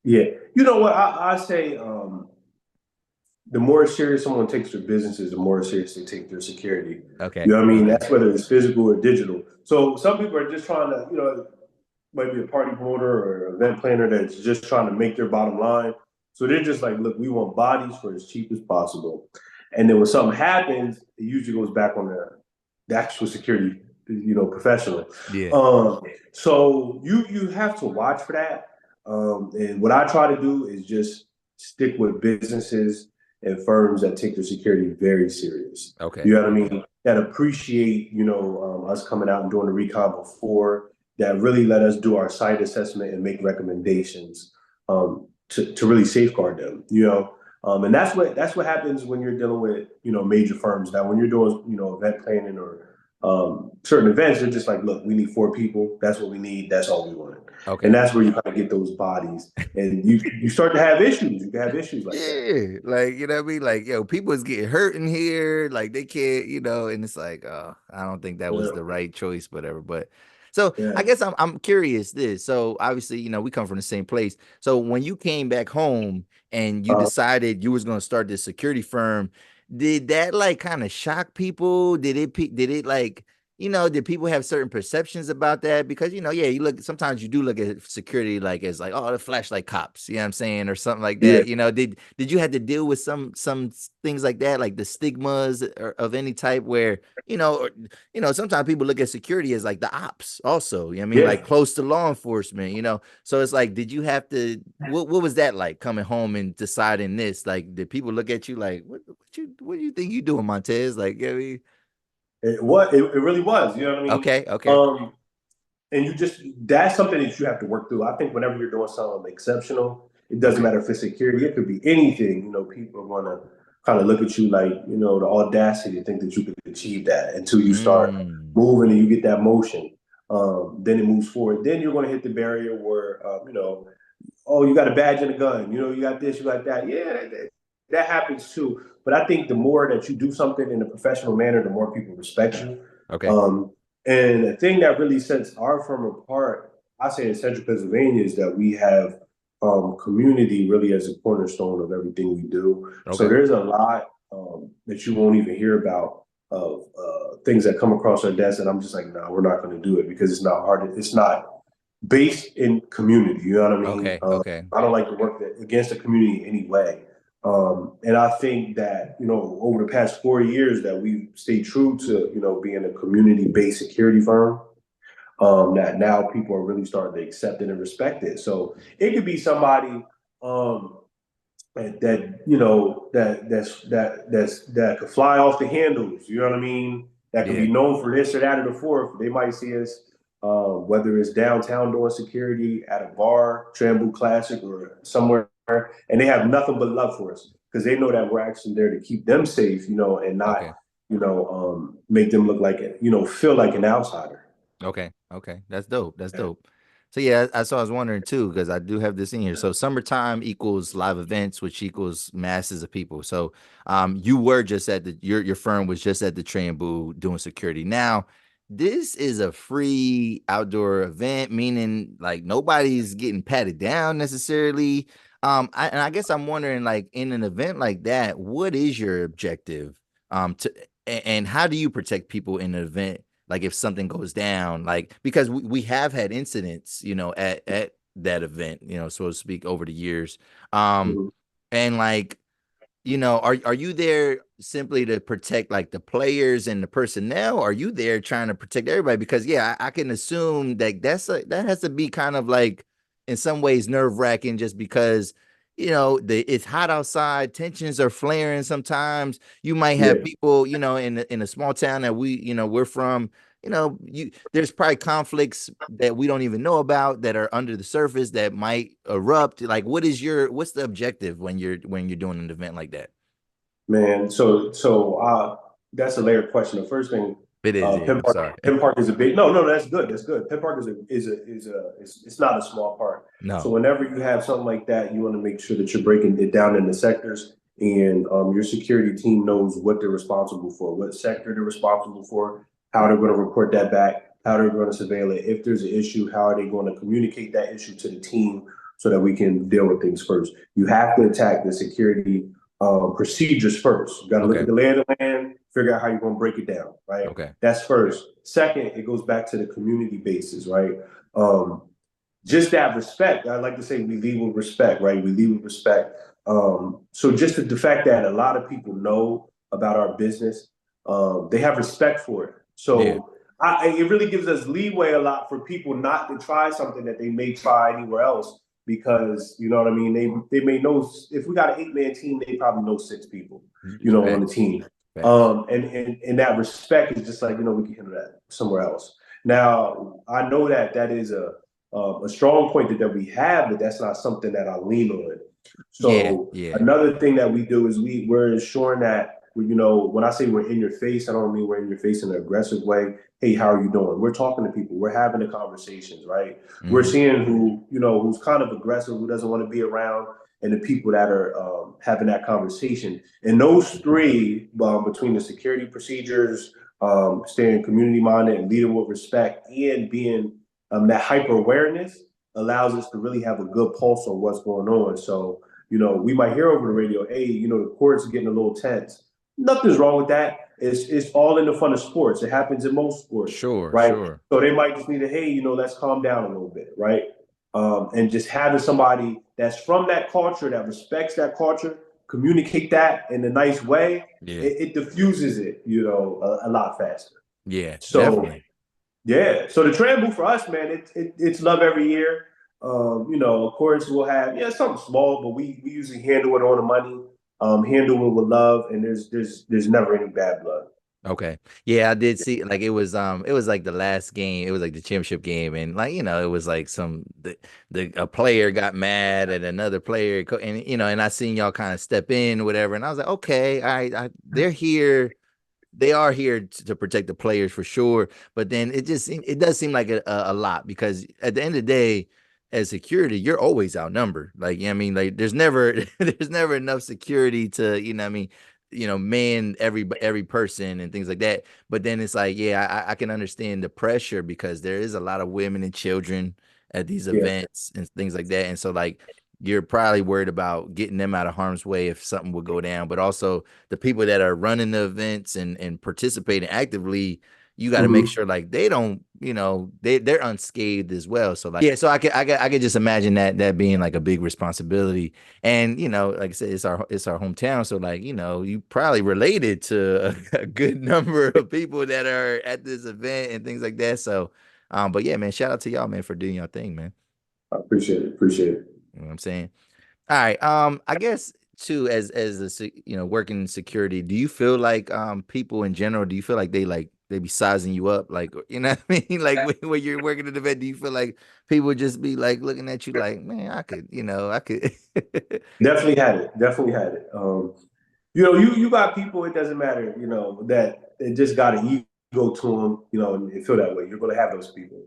yeah. You know what? I say the more serious someone takes their businesses, the more serious they take their security. You Okay, know what I mean? okay, That's whether it's physical or digital. So some people are just trying to, might be a party promoter or event planner that's just trying to make their bottom line. So they're just like, look, we want bodies for as cheap as possible. And then when something happens, it usually goes back on the actual security, professional. yeah, So you have to watch for that. And what I try to do is just stick with businesses and firms that take their security very serious. okay, You know what I okay, mean? That appreciate, us coming out and doing the recon before, that really let us do our site assessment and make recommendations to really safeguard them, and that's what happens when you're dealing with, major firms. Now, when you're doing, event planning or certain events, they're just like, look, we need 4 people. That's what we need. That's all we want. And okay. that's where you kind of get those bodies. And you start to have issues. You can have issues like that. Yeah, like you know what I mean? Like, yo, people is getting hurt in here, like they can't, and it's like, I don't think that was Yeah. the right choice, whatever. But so I Yeah. guess I'm curious this. So obviously, we come from the same place. So when you came back home and you Uh, decided you was gonna start this security firm, did that like kind of shock people? Did it like did people have certain perceptions about that? Because yeah, you look sometimes you do look at security like as like, oh, the flashlight cops, you know what I'm saying, or something like yeah. that. Did you have to deal with some things like that, like the stigmas of any type where, sometimes people look at security as like the ops also, I mean, like Yeah. close to law enforcement, So it's like, did you have to what was that like coming home and deciding this? Like, did people look at you like, what do you think you doing, Montez? Like, I mean, It really was. You know what I mean? okay, okay. Um, and that's something that you have to work through. I think whenever you're doing something exceptional, it doesn't Okay. matter if it's security, it could be anything. People are gonna kind of look at you like, the audacity to think that you could achieve that until you start Mm. moving and you get that motion. Then it moves forward. Then you're gonna hit the barrier where, oh, you got a badge and a gun. You got this, you got that. Yeah, that happens too. But I think the more that you do something in a professional manner, the more people respect you. Okay. Um, and the thing that really sets our firm apart, I say in Central Pennsylvania, is that we have community really as a cornerstone of everything we do. So Okay. there's a lot that you won't even hear about of things that come across our desk, and I'm just like, no, we're not going to do it because it's not hard. It's not based in community. You know what I mean? Okay. Okay. I don't like to work against the community in any way. And I think that, over the past 4 years that we've stayed true to, being a community-based security firm, that now people are really starting to accept it and respect it. So it could be somebody that could fly off the handles. You know what I mean? That could Yeah. be known for this or that or the fourth. They might see us, whether it's downtown doing security at a bar, Trey and Boo Classic, or somewhere, and they have nothing but love for us because they know that we're actually there to keep them safe, and not, Okay. make them look like it, feel like an outsider. Okay. Okay. That's dope. That's dope. So yeah, I was wondering too, because I do have this in here. So summertime equals live events, which equals masses of people. So you were just at your firm was just at the Trey and Boo doing security. Now, this is a free outdoor event, meaning like nobody's getting patted down necessarily. And I guess I'm wondering, like, in an event like that, what is your objective? To and how do you protect people in an event? Like if something goes down, like because we have had incidents, at that event, so to speak, over the years. Um, Mhm. and like, are you there simply to protect like the players and the personnel? Or are you there trying to protect everybody? Because yeah, I can assume that that has to be kind of like in some ways nerve-wracking just because it's hot outside, tensions are flaring sometimes. You might have Yeah. people, in a small town that we're from, there's probably conflicts that we don't even know about that are under the surface that might erupt. Like what's the objective when you're doing an event like that? Man, so that's a layered question. The first thing, It is, yeah, Penn I'm Park, sorry. Penn Park is a big. No, no, that's good. That's good. Penn Park it's not a small park. So No. whenever you have something like that, you want to make sure that you're breaking it down into sectors, and your security team knows what they're responsible for, what sector they're responsible for, how they're going to report that back, how they're going to surveil it. If there's an issue, how are they going to communicate that issue to the team so that we can deal with things first. You have to attack the security procedures first. You got to look Okay. at the lay of the land, figure out how you're going to break it down, right? Okay. That's first. Second, it goes back to the community basis, right? Um, just that respect. I like to say we lead with respect, right? We lead with respect. So just the fact that a lot of people know about our business, they have respect for it. Yeah. So it really gives us leeway a lot for people not to try something that they may try anywhere else because you know what I mean. They may know if we got an 8-man team, they probably know 6 people, on the Facts. team. Facts. And that respect is just like we can handle that somewhere else. Now I know that is a strong point that we have, but that's not something that I lean on. Yeah. So Yeah. another thing that we do is we're ensuring that when I say we're in your face, I don't mean we're in your face in an aggressive way. Hey, how are you doing? We're talking to people. We're having the conversations, right? We're Hmm. seeing who's kind of aggressive, who doesn't want to be around, and the people that are having that conversation. And those three, between the security procedures, staying community minded and leading with respect, and being that hyper awareness allows us to really have a good pulse on what's going on. So, we might hear over the radio, hey, the court's getting a little tense. Nothing's wrong with that. It's all in the fun of sports. It happens in most sports, Sure. right? Sure. So they might just need to, hey, let's calm down a little bit, right? And just having somebody that's from that culture, that respects that culture, communicate that in a nice way, Yeah. it diffuses it, a lot faster. Yeah. So Definitely. yeah. So the trend move for us, man, it's love every year. Of course we'll have something small, but we usually handle it on the money, handle it with love, and there's never any bad blood. Okay. Yeah, I did see like it was like the last game. It was like the championship game and like it was like the a player got mad at another player and and I seen y'all kind of step in whatever and I was like, "Okay, all right, they're here. They are here to protect the players for sure." But then it does seem like a lot because at the end of the day, as security, you're always outnumbered. Like, I mean, like there's never there's never enough security to, I mean, man every person and things like that. But then it's like, yeah, I can understand the pressure because there is a lot of women and children at these Yeah. events and things like that. And so like you're probably worried about getting them out of harm's way if something would go down. But also the people that are running the events and participating actively, you got to make Mm-hmm. sure like they don't, they're unscathed as well. So like, yeah, so I could just imagine that being like a big responsibility. And like I said, it's our hometown, so like you probably related to a good number of people that are at this event and things like that. So, but yeah, man, shout out to y'all, man, for doing your thing, man. I appreciate it. Appreciate it. You know what I'm saying? All right. I guess too, as working in security, do you feel like people in general, do you feel like they be sizing you up, like what I mean? Like when you're working at the vet, do you feel like people just be like looking at you like, man, I could. Definitely had it. Definitely had it. You got people. It doesn't matter. That it just got an ego to them. And they feel that way. You're going to have those people,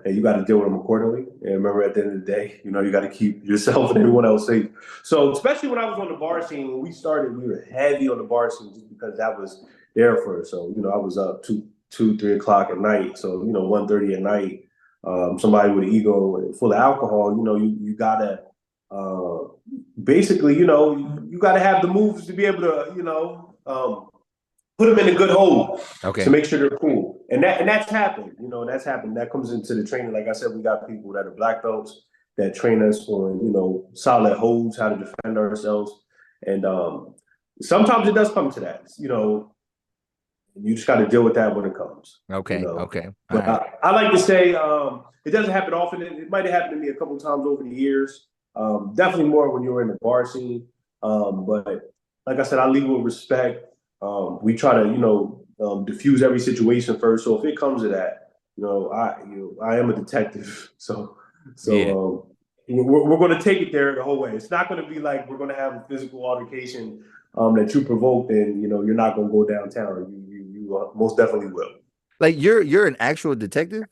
and you got to deal with them accordingly. And remember, at the end of the day, you got to keep yourself and everyone else safe. So, especially when I was on the bar scene, when we started, we were heavy on the bar scene just because that was there for us. So, I was up 3 o'clock at night. So, 1:30 at night. Somebody with an ego full of alcohol. You gotta. Basically, you got to have the moves to be able to, put them in a good hole to Okay. make sure they're cool. And that's happened. That's happened. That comes into the training. Like I said, we got people that are black belts that train us on, solid holds, how to defend ourselves. And sometimes it does come to that. You just got to deal with that when it comes. Okay. Okay. All But right. I like to say it doesn't happen often. It might have happened to me a couple times over the years. Definitely more when you were in the bar scene. But like I said, I lead with respect. We try to, diffuse every situation first. So if it comes to that, I am a detective. Yeah. We're going to take it there the whole way. It's not going to be like we're going to have a physical altercation that you provoked, and you're not going to go downtown. You most definitely will. Like you're an actual detective?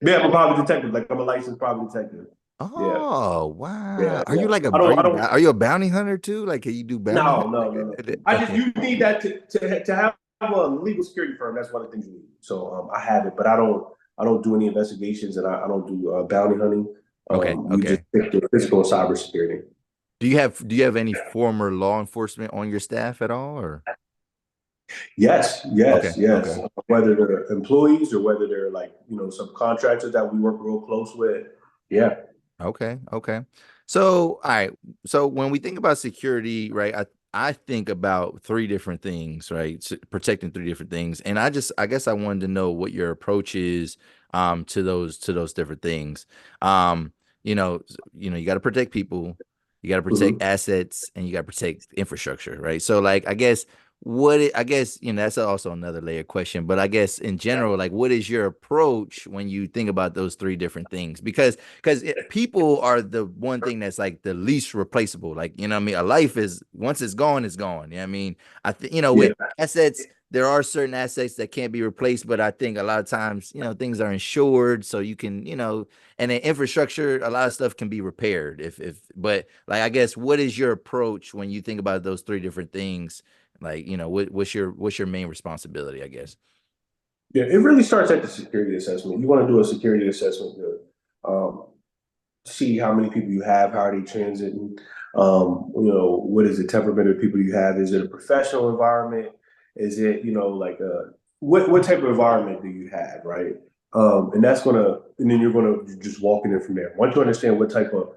Yeah, I'm a private detective. Like I'm a licensed private detective. Yeah, Oh, wow. yeah, Are yeah. you like a I are don't. I you don't. are you a bounty hunter too? Like can you do bounty No, hunt? no, no, no. I just Okay. you need that to have a legal security firm. That's one of the things you need. So I have it, but I don't. I don't do any investigations, and I don't do bounty hunting. Okay. We just Okay. stick to physical and cybersecurity. Do you have any former law enforcement on your staff at all or? Yes, Okay. yes, yes. Okay. Whether they're employees or whether they're like subcontractors that we work real close with. Yeah. Okay, okay. So, all right. So when we think about security, right, I think about three different things, right? Protecting three different things. And I guess I wanted to know what your approach is to those different things. Um, you got to protect people, you got to protect Hmm. assets, and you got to protect infrastructure, right? So like I guess that's also another layer question, but I guess in general, like what is your approach when you think about those three different things? Because people are the one thing that's like the least replaceable. Like what I mean, a life is once it's gone, it's gone. I mean, I think Yeah. with assets, there are certain assets that can't be replaced, but I think a lot of times things are insured, so you can and then infrastructure, a lot of stuff can be repaired if but like I guess what is your approach when you think about those three different things? Like, what's your main responsibility, I guess? Yeah, it really starts at the security assessment. You want to do a security assessment to see how many people you have, how are they transiting, what is the temperament of people you have? Is it a professional environment? Is it, like what type of environment do you have, right? And then you're gonna just walk in from there. Once you understand what type of,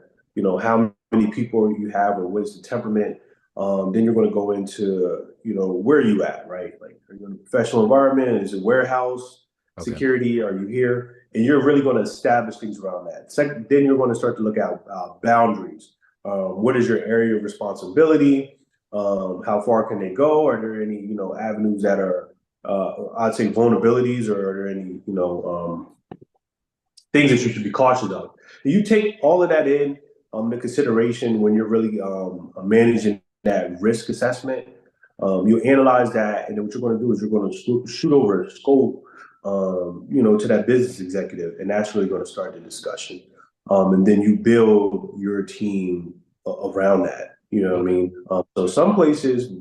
how many people you have or what's the temperament, then you're gonna go into, where are you at, right? Like, are you in a professional environment? Is it warehouse Okay. security? Are you here? And you're really going to establish things around that. Second, then you're going to start to look at boundaries. What is your area of responsibility? How far can they go? Are there any avenues that are I'd say vulnerabilities, or are there any things that you should be cautious of? And you take all of that into consideration when you're really managing that risk assessment. You analyze that, and then what you're going to do is you're going to shoot over a scope, to that business executive, and that's really going to start the discussion. and then you build your team around that. You know what I Okay. mean? So some places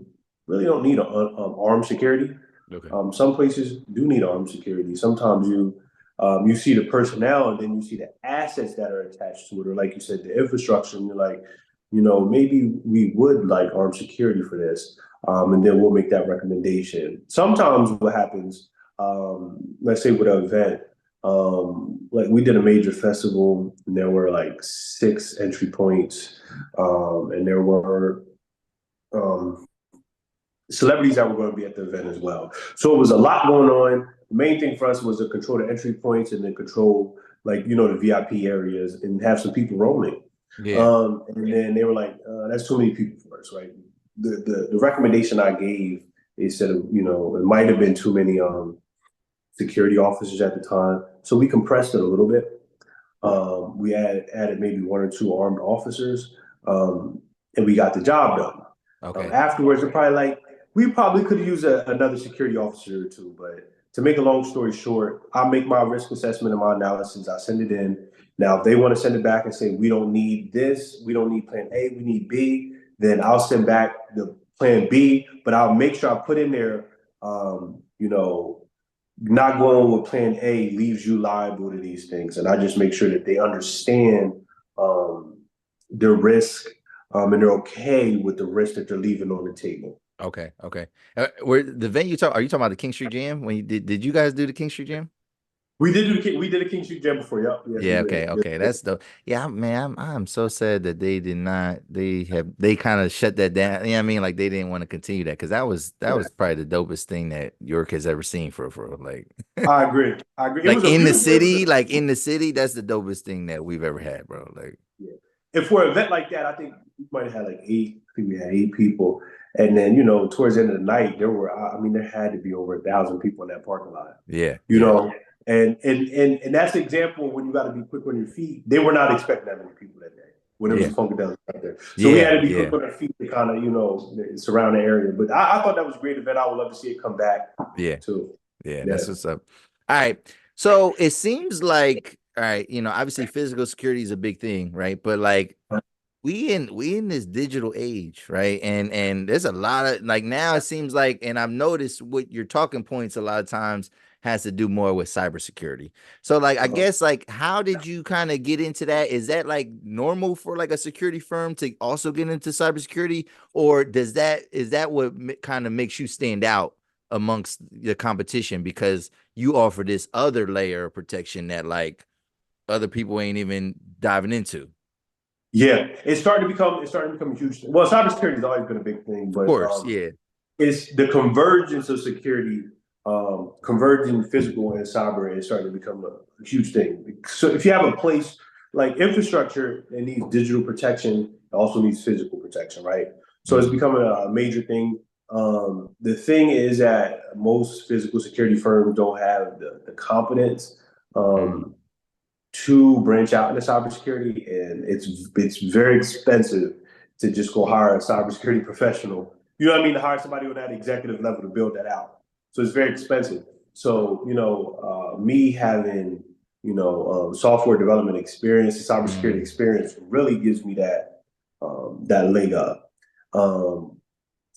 really don't need armed security. Okay. Some places do need armed security. Sometimes you see the personnel and then you see the assets that are attached to it, or like you said, the infrastructure, and you're like, maybe we would like armed security for this, and then we'll make that recommendation. Sometimes what happens, let's say with an event, like we did a major festival, and there were like 6 entry points, and there were um, celebrities that were going to be at the event as well. So it was a lot going on. The main thing for us was to control the entry points and then control like the VIP areas and have some people roaming. Yeah. And then they were like, "That's too many people for us, right?" The recommendation I gave, they said, it might have been too many security officers at the time, so we compressed it a little bit. We added maybe 1 or 2 armed officers, and we got the job done. Okay. Afterwards, we probably could use another security officer or two. But to make a long story short, I make my risk assessment and my analysis. I send it in. Now, if they want to send it back and say we don't need this, we don't need Plan A, we need B, then I'll send back the Plan B. But I'll make sure I put in there, not going with Plan A leaves you liable to these things, and I just make sure that they understand um, their risk, and they're okay with the risk that they're leaving on the table. Okay. Okay. Where the venue talk? Are you talking about the King Street Jam? When you did you guys do the King Street Jam? We did a King Street Jam before. Yep. Yes, we Yeah, did. okay, Yes, okay. we That's the yeah, man. I'm so sad that they did not. They kind of shut that down. You know what I mean? Like they didn't want to continue that because that was did. probably the dopest thing that York has ever seen for like I agree. I agree. It like was a beautiful. It was a like in the city. That's the dopest thing that we've ever had, bro. Like Yeah. And for an event like that, I think we might have had like eight. I think we had 8 people, and then towards the end of the night, I mean, there had to be over 1,000 people in that parking lot. yeah, You yeah, know, and that's the example when you got to be quick on your feet. They were not expecting that many people that day when it was yeah, Funkadelic out there, so we had yeah, to be quick yeah, on our feet to kind of surround the area. But I thought that was a great event. I would love to see it come back yeah. too. Yeah, Yeah. that's what's up. All right. So it seems like, all right, obviously physical security is a big thing, right? But like we in this digital age, right? And there's a lot of like now it seems like, and I've noticed what your talking points a lot of times has to do more with cybersecurity. So like I Uh-huh. guess like how did you kind of get into that? Is that like normal for like a security firm to also get into cybersecurity, or is that what kind of makes you stand out amongst the competition because you offer this other layer of protection that like other people ain't even diving into? Yeah, it's starting to become a huge thing. Well, cybersecurity has always been a big thing, Of but course, yeah. it's the convergence of security, converging physical and cyber is starting to become a huge thing. So if you have a place like infrastructure, it needs digital protection, it also needs physical protection, right? So it's Mm-hmm. becoming a major thing. The thing is that most physical security firms don't have the competence Mm. um, to branch out into cybersecurity, and it's very expensive to just go hire a cybersecurity professional. You know what I mean? To hire somebody on that executive level to build that out. So it's very expensive. So me having software development experience, cybersecurity Mm. experience, really gives me that leg up. Um,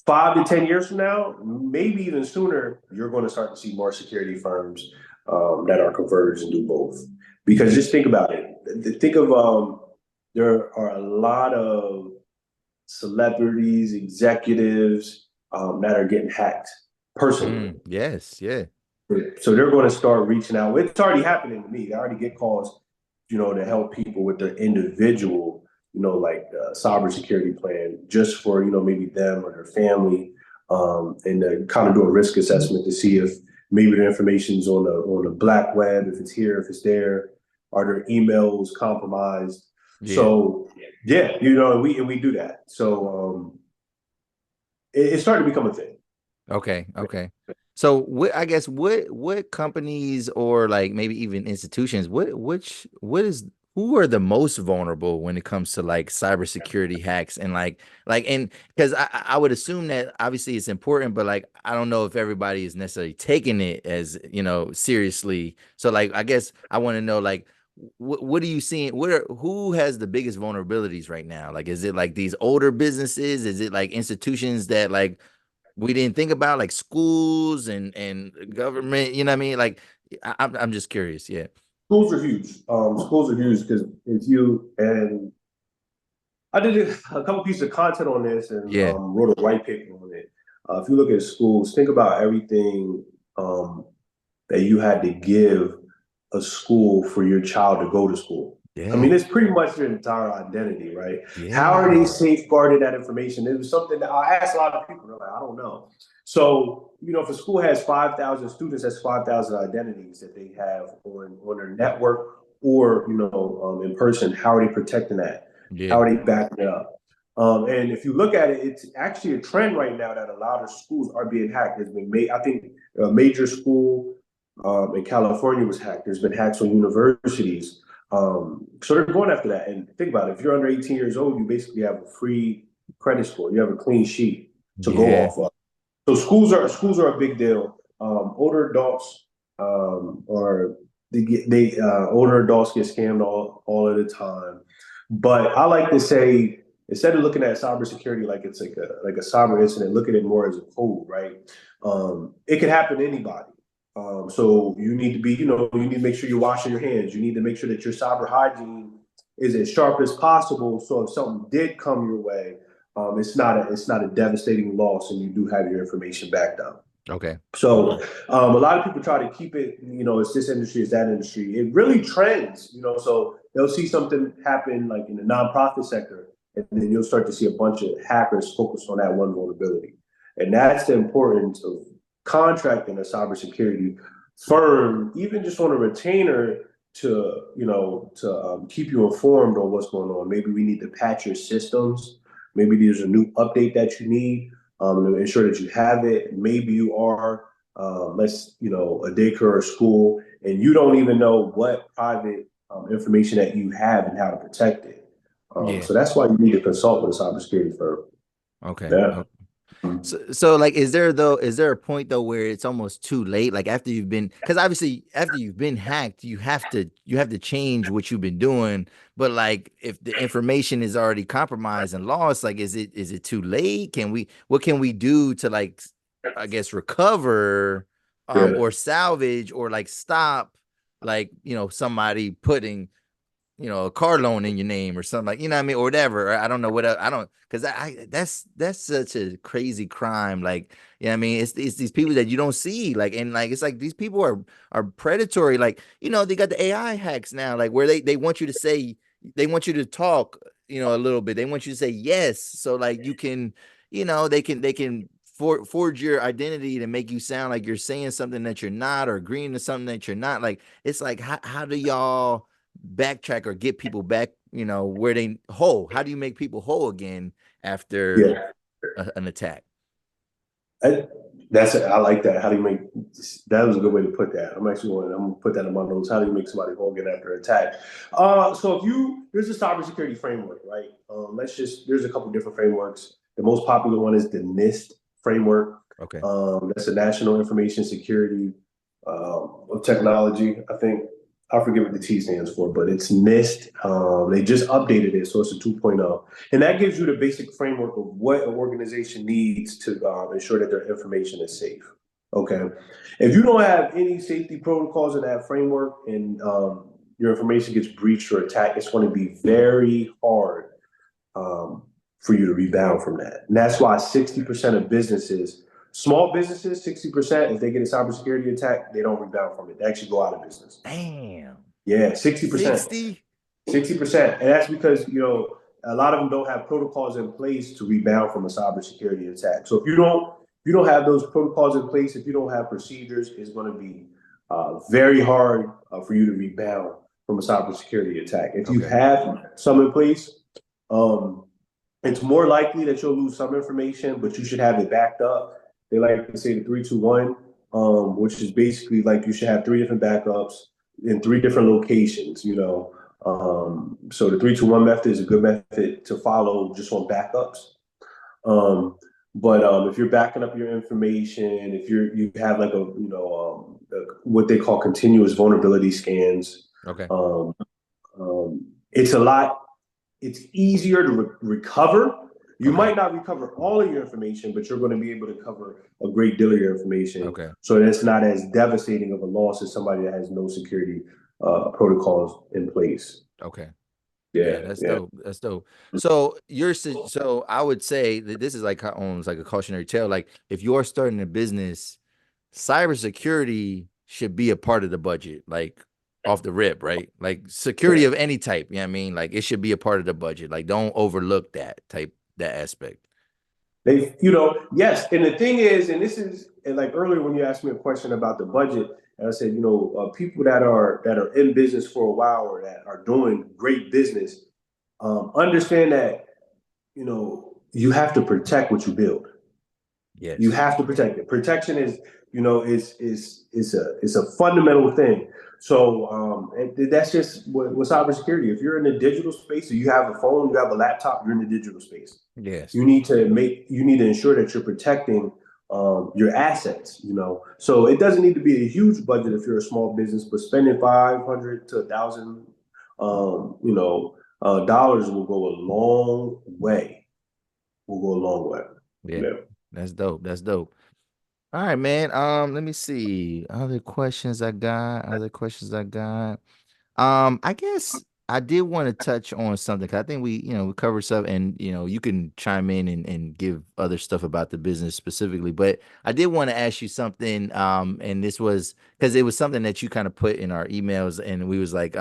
5 to 10 years from now, maybe even sooner, you're going to start to see more security firms that are converged and do both. Because just think about it. Think of there are a lot of celebrities, executives that are getting hacked personally. Mm. Yes, yeah. So they're going to start reaching out. It's already happening to me. I already get calls, to help people with their individual, cybersecurity plan just for, maybe them or their family, and to kind of do a risk assessment to see if maybe their information's on the black web, if it's here, if it's there, are their emails compromised? Yeah. So yeah, we do that. So it's starting to become a thing. Okay, okay. So what I guess what companies or like maybe even institutions, what is who are the most vulnerable when it comes to like cybersecurity hacks and and because I would assume that obviously it's important, but like I don't know if everybody is necessarily taking it as seriously. So like I guess I want to know like what are you seeing? Who has the biggest vulnerabilities right now? Like, is it like these older businesses? Is it like institutions that like we didn't think about, like schools and government? You know what I mean? Like, I'm just curious. Yeah. Schools are huge. Schools are huge because if you and I did a couple pieces of content on this and Yeah. wrote a white paper on it. If you look at schools, think about everything that you had to give a school for your child to go to school. I Yeah. mean, it's pretty much your entire identity, right? How are they Yeah. safeguarding that information? It was something that I asked a lot of people. They're like, I don't know. So, if a school has 5,000 students, that's 5,000 identities that they have on their network or, in person. How are they protecting that? Yeah. How are they backing it up? And if you look at it, it's actually a trend right now that a lot of schools are being hacked. There's been I think a major school in California was hacked. There's been hacks on universities. So they're going after that. And think about it. If you're under 18 years old, you basically have a free credit score. You have a clean sheet to go Yeah. off of. So schools are a big deal. Older adults are older adults get scammed all of the time. But I like to say, instead of looking at cybersecurity like it's like a cyber incident, look at it more as a code, right? It could happen to anybody. So you need to be, you need to make sure you're washing your hands. You need to make sure that your cyber hygiene is as sharp as possible. So if something did come your way, it's not a devastating loss, and you do have your information backed up. Okay. So a lot of people try to keep it, it's this industry, it's that industry. It really trends, so they'll see something happen like in the nonprofit sector, and then you'll start to see a bunch of hackers focused on that one vulnerability. And that's the importance of contracting a cybersecurity firm, even just on a retainer to keep you informed on what's going on. Maybe we need to patch your systems. Maybe there's a new update that you need to ensure that you have it. Maybe you are, a daycare or school, and you don't even know what private information that you have and how to protect it. Yeah. So that's why you need to consult with a cybersecurity firm. Okay. Yeah. Okay. So like, is there a point though where it's almost too late? Like after you've been, because obviously after you've been hacked, you have to change what you've been doing. But like, if the information is already compromised and lost, like, is it too late? What can we do to like, I guess, recover, Yeah. or salvage, or like stop, like, somebody putting, a car loan in your name or something, like, what I mean, or whatever. Or I don't know what else, I don't, because that's such a crazy crime. Like, I mean, it's these people that you don't see, like, and like it's like these people are predatory. Like, they got the AI hacks now, like where they want you to say, they want you to talk, a little bit. They want you to say yes, so like you can, they can forge your identity to make you sound like you're saying something that you're not, or agreeing to something that you're not. Like, it's like, how do y'all backtrack or get people back, where they whole? How do you make people whole again after Yeah. an attack? I, I like that. How do you make that was a good way to put that. I'm gonna put that in my notes. How do you make somebody whole again after attack? So if there's a cybersecurity framework, right? There's a couple different frameworks. The most popular one is the NIST framework. Okay. That's the National Information Security of Technology. I think I forget what the T stands for, but it's NIST. They just updated it, so it's a 2.0. And that gives you the basic framework of what an organization needs to ensure that their information is safe. Okay. If you don't have any safety protocols in that framework and your information gets breached or attacked, it's going to be very hard for you to rebound from that. And that's why 60% of businesses, small businesses, 60%, if they get a cybersecurity attack, they don't rebound from it. They actually go out of business. Damn. Yeah, 60%. 60. 60%. And that's because, a lot of them don't have protocols in place to rebound from a cybersecurity attack. So if you don't have those protocols in place, if you don't have procedures, it's going to be very hard for you to rebound from a cybersecurity attack. If you Okay. have some in place, um, it's more likely that you'll lose some information, but you should have it backed up. They like to say the 3-2-1, which is basically like you should have three different backups in three different locations. So the 3-2-1 method is a good method to follow just on backups. But if you're backing up your information, if you have like what they call continuous vulnerability scans, Okay. it's a lot. It's easier to recover. You Okay. might not recover all of your information, but you're going to be able to cover a great deal of your information. Okay. So that's not as devastating of a loss as somebody that has no security protocols in place. Okay. Yeah, Yeah, that's yeah. dope. That's dope. So so I would say that this is like almost like a cautionary tale. Like if you're starting a business, cybersecurity should be a part of the budget, like off the rip, right? Like security of any type. You know what I mean? Like it should be a part of the budget. Like don't overlook that aspect. They, yes. And the thing is, and this is, and like earlier when you asked me a question about the budget, and I said, people that are in business for a while or that are doing great business, understand that you have to protect what you build. You Yes. have to protect it. Protection is a fundamental thing. So that's just with cybersecurity. If you're in the digital space, or you have a phone, you have a laptop, you're in the digital space. Yes. You need to ensure that you're protecting your assets. So it doesn't need to be a huge budget if you're a small business, but spending 500 to 1,000, dollars will go a long way. Will go a long way. Yeah. Yeah. That's dope. That's dope. All right, man. Let me see. Other questions I got. Other questions I got. I guess I did want to touch on something 'cause I think we covered stuff and you can chime in and give other stuff about the business specifically. But I did want to ask you something. And this was because it was something that you kind of put in our emails, and we was like,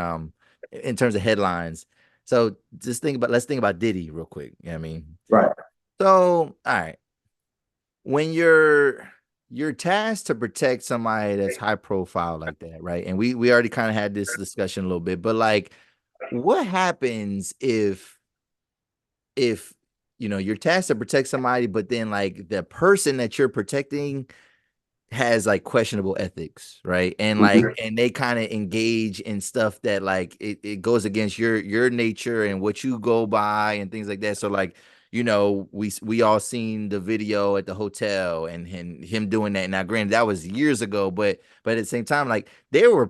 in terms of headlines. So let's think about Diddy real quick. You know what I mean? Right. So, all right, when you're tasked to protect somebody that's high profile like that, right? And we already kind of had this discussion a little bit, but like what happens if you're tasked to protect somebody, but then like the person that you're protecting has like questionable ethics, right? And like Mhm. and they kind of engage in stuff that like it goes against your nature and what you go by and things like that. So like, we all seen the video at the hotel and him doing that. Now, granted, that was years ago, but at the same time, like there were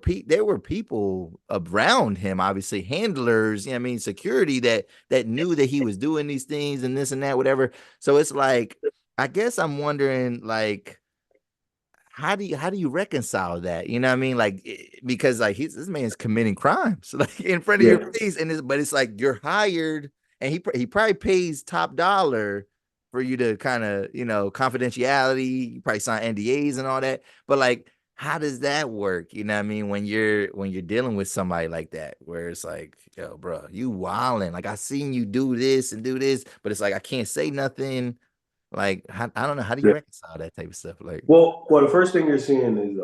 people around him, obviously handlers, you know what I mean, security that knew that he was doing these things and this and that, whatever. So it's like, I guess I'm wondering like how do you reconcile that? You know what I mean? Like because like this man's committing crimes like in front of your Yeah. face, but it's like you're hired, and he probably pays top dollar for you to kind of confidentiality. You probably sign NDAs and all that. But like, how does that work? You know what I mean? When you're dealing with somebody like that, where it's like, yo, bro, you wilding. Like I seen you do this and do this, but it's like I can't say nothing. Like I don't know. How do you Yeah. reconcile that type of stuff? Like. Well, the first thing you're seeing is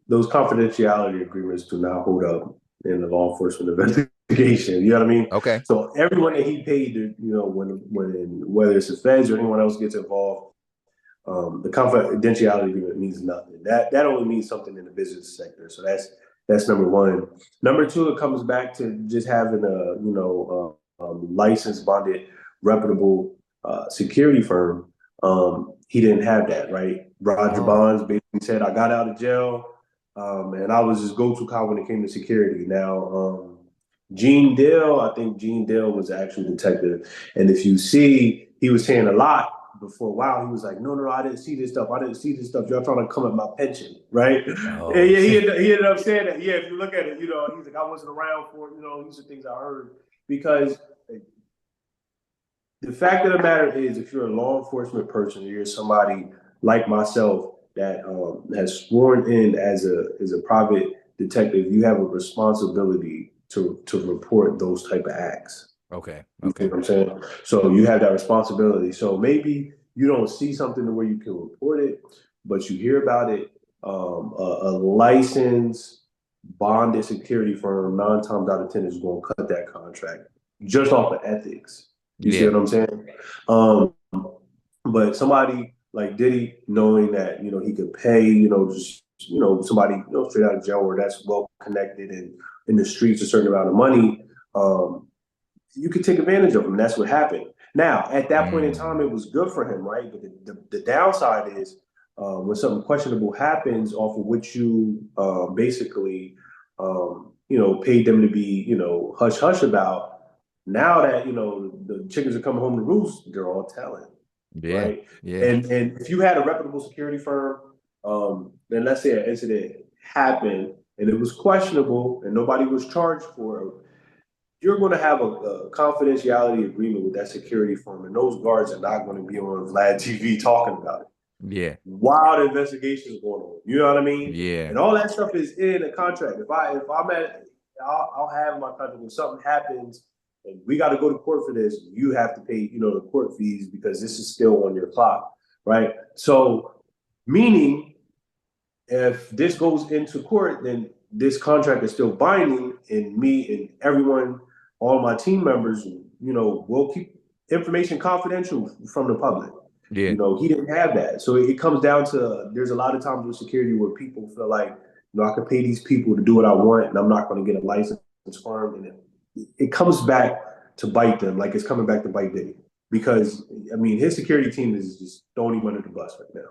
those confidentiality agreements do not hold up in the law enforcement investigation. You know what I mean? Okay. So everyone that he paid, when whether it's the feds or anyone else gets involved, the confidentiality agreement means nothing. That only means something in the business sector. So that's number one. Number two, it comes back to just having a licensed, bonded, reputable security firm. He didn't have that, right? Roger Oh, Bonds basically said, "I got out of jail, and I was his go-to cop when it came to security." Now, Gene Dale, I think Gene Dale was the actual detective, and if you see, he was saying a lot. But for a while, he was like, "No, no, no, I didn't see this stuff. I didn't see this stuff. Y'all trying to come at my pension, right?" And oh, yeah, he ended up saying that. Yeah, if you look at it, he's like, "I wasn't around for it. These are things I heard." Because the fact of the matter is, if you're a law enforcement person, or you're somebody like myself that has sworn in as a private detective, you have a responsibility to report those type of acts. okay, You see okay. what I'm saying? So you have that responsibility. So maybe you don't see something where you can report it, but you hear about it. A licensed bonded security firm, 9 times out of 10 is going to cut that contract just off of ethics. You see Yeah. what I'm saying? Um, but somebody like Diddy, knowing that he could pay, just somebody straight out of jail or that's well connected and in the streets a certain amount of money, you could take advantage of him. That's what happened. Now, at that point in time, Mm, it was good for him, right? But the downside is when something questionable happens off of which you basically, paid them to be, hush hush about. Now that, the chickens are coming home to roost, they're all telling, Yeah. right? Yeah. And if you had a reputable security firm, then let's say an incident happened and it was questionable and nobody was charged for it, you're going to have a confidentiality agreement with that security firm, and those guards are not going to be on Vlad TV talking about it. Yeah. Wild investigations going on. You know what I mean? Yeah. And all that stuff is in a contract. If I'm at, I'll have my contract. When something happens and we got to go to court for this, you have to pay, the court fees because this is still on your clock, right? So, meaning if this goes into court, then this contract is still binding, and me and everyone, all my team members, will keep information confidential from the public. Yeah. He didn't have that. So it comes down to, there's a lot of times with security where people feel like, I can pay these people to do what I want and I'm not going to get a license firm. And it comes back to bite them, like it's coming back to bite Diddy. Because, his security team is just throwing him under the bus right now.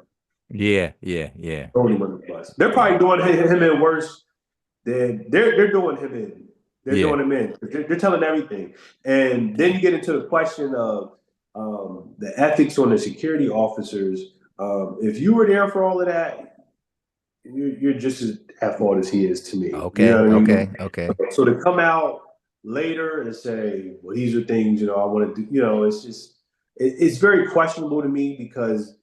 Yeah. Yeah. Yeah. Throwing him under the bus. They're probably doing him in worse than they're doing him in. They're Yeah. doing him in. They're telling everything. And then you get into the question of the ethics on the security officers. If you were there for all of that, you're just as at fault as he is to me. You Okay. know what I Okay. mean? Okay. So to come out later and say, well, these are things, I want to do, it's just, it's very questionable to me because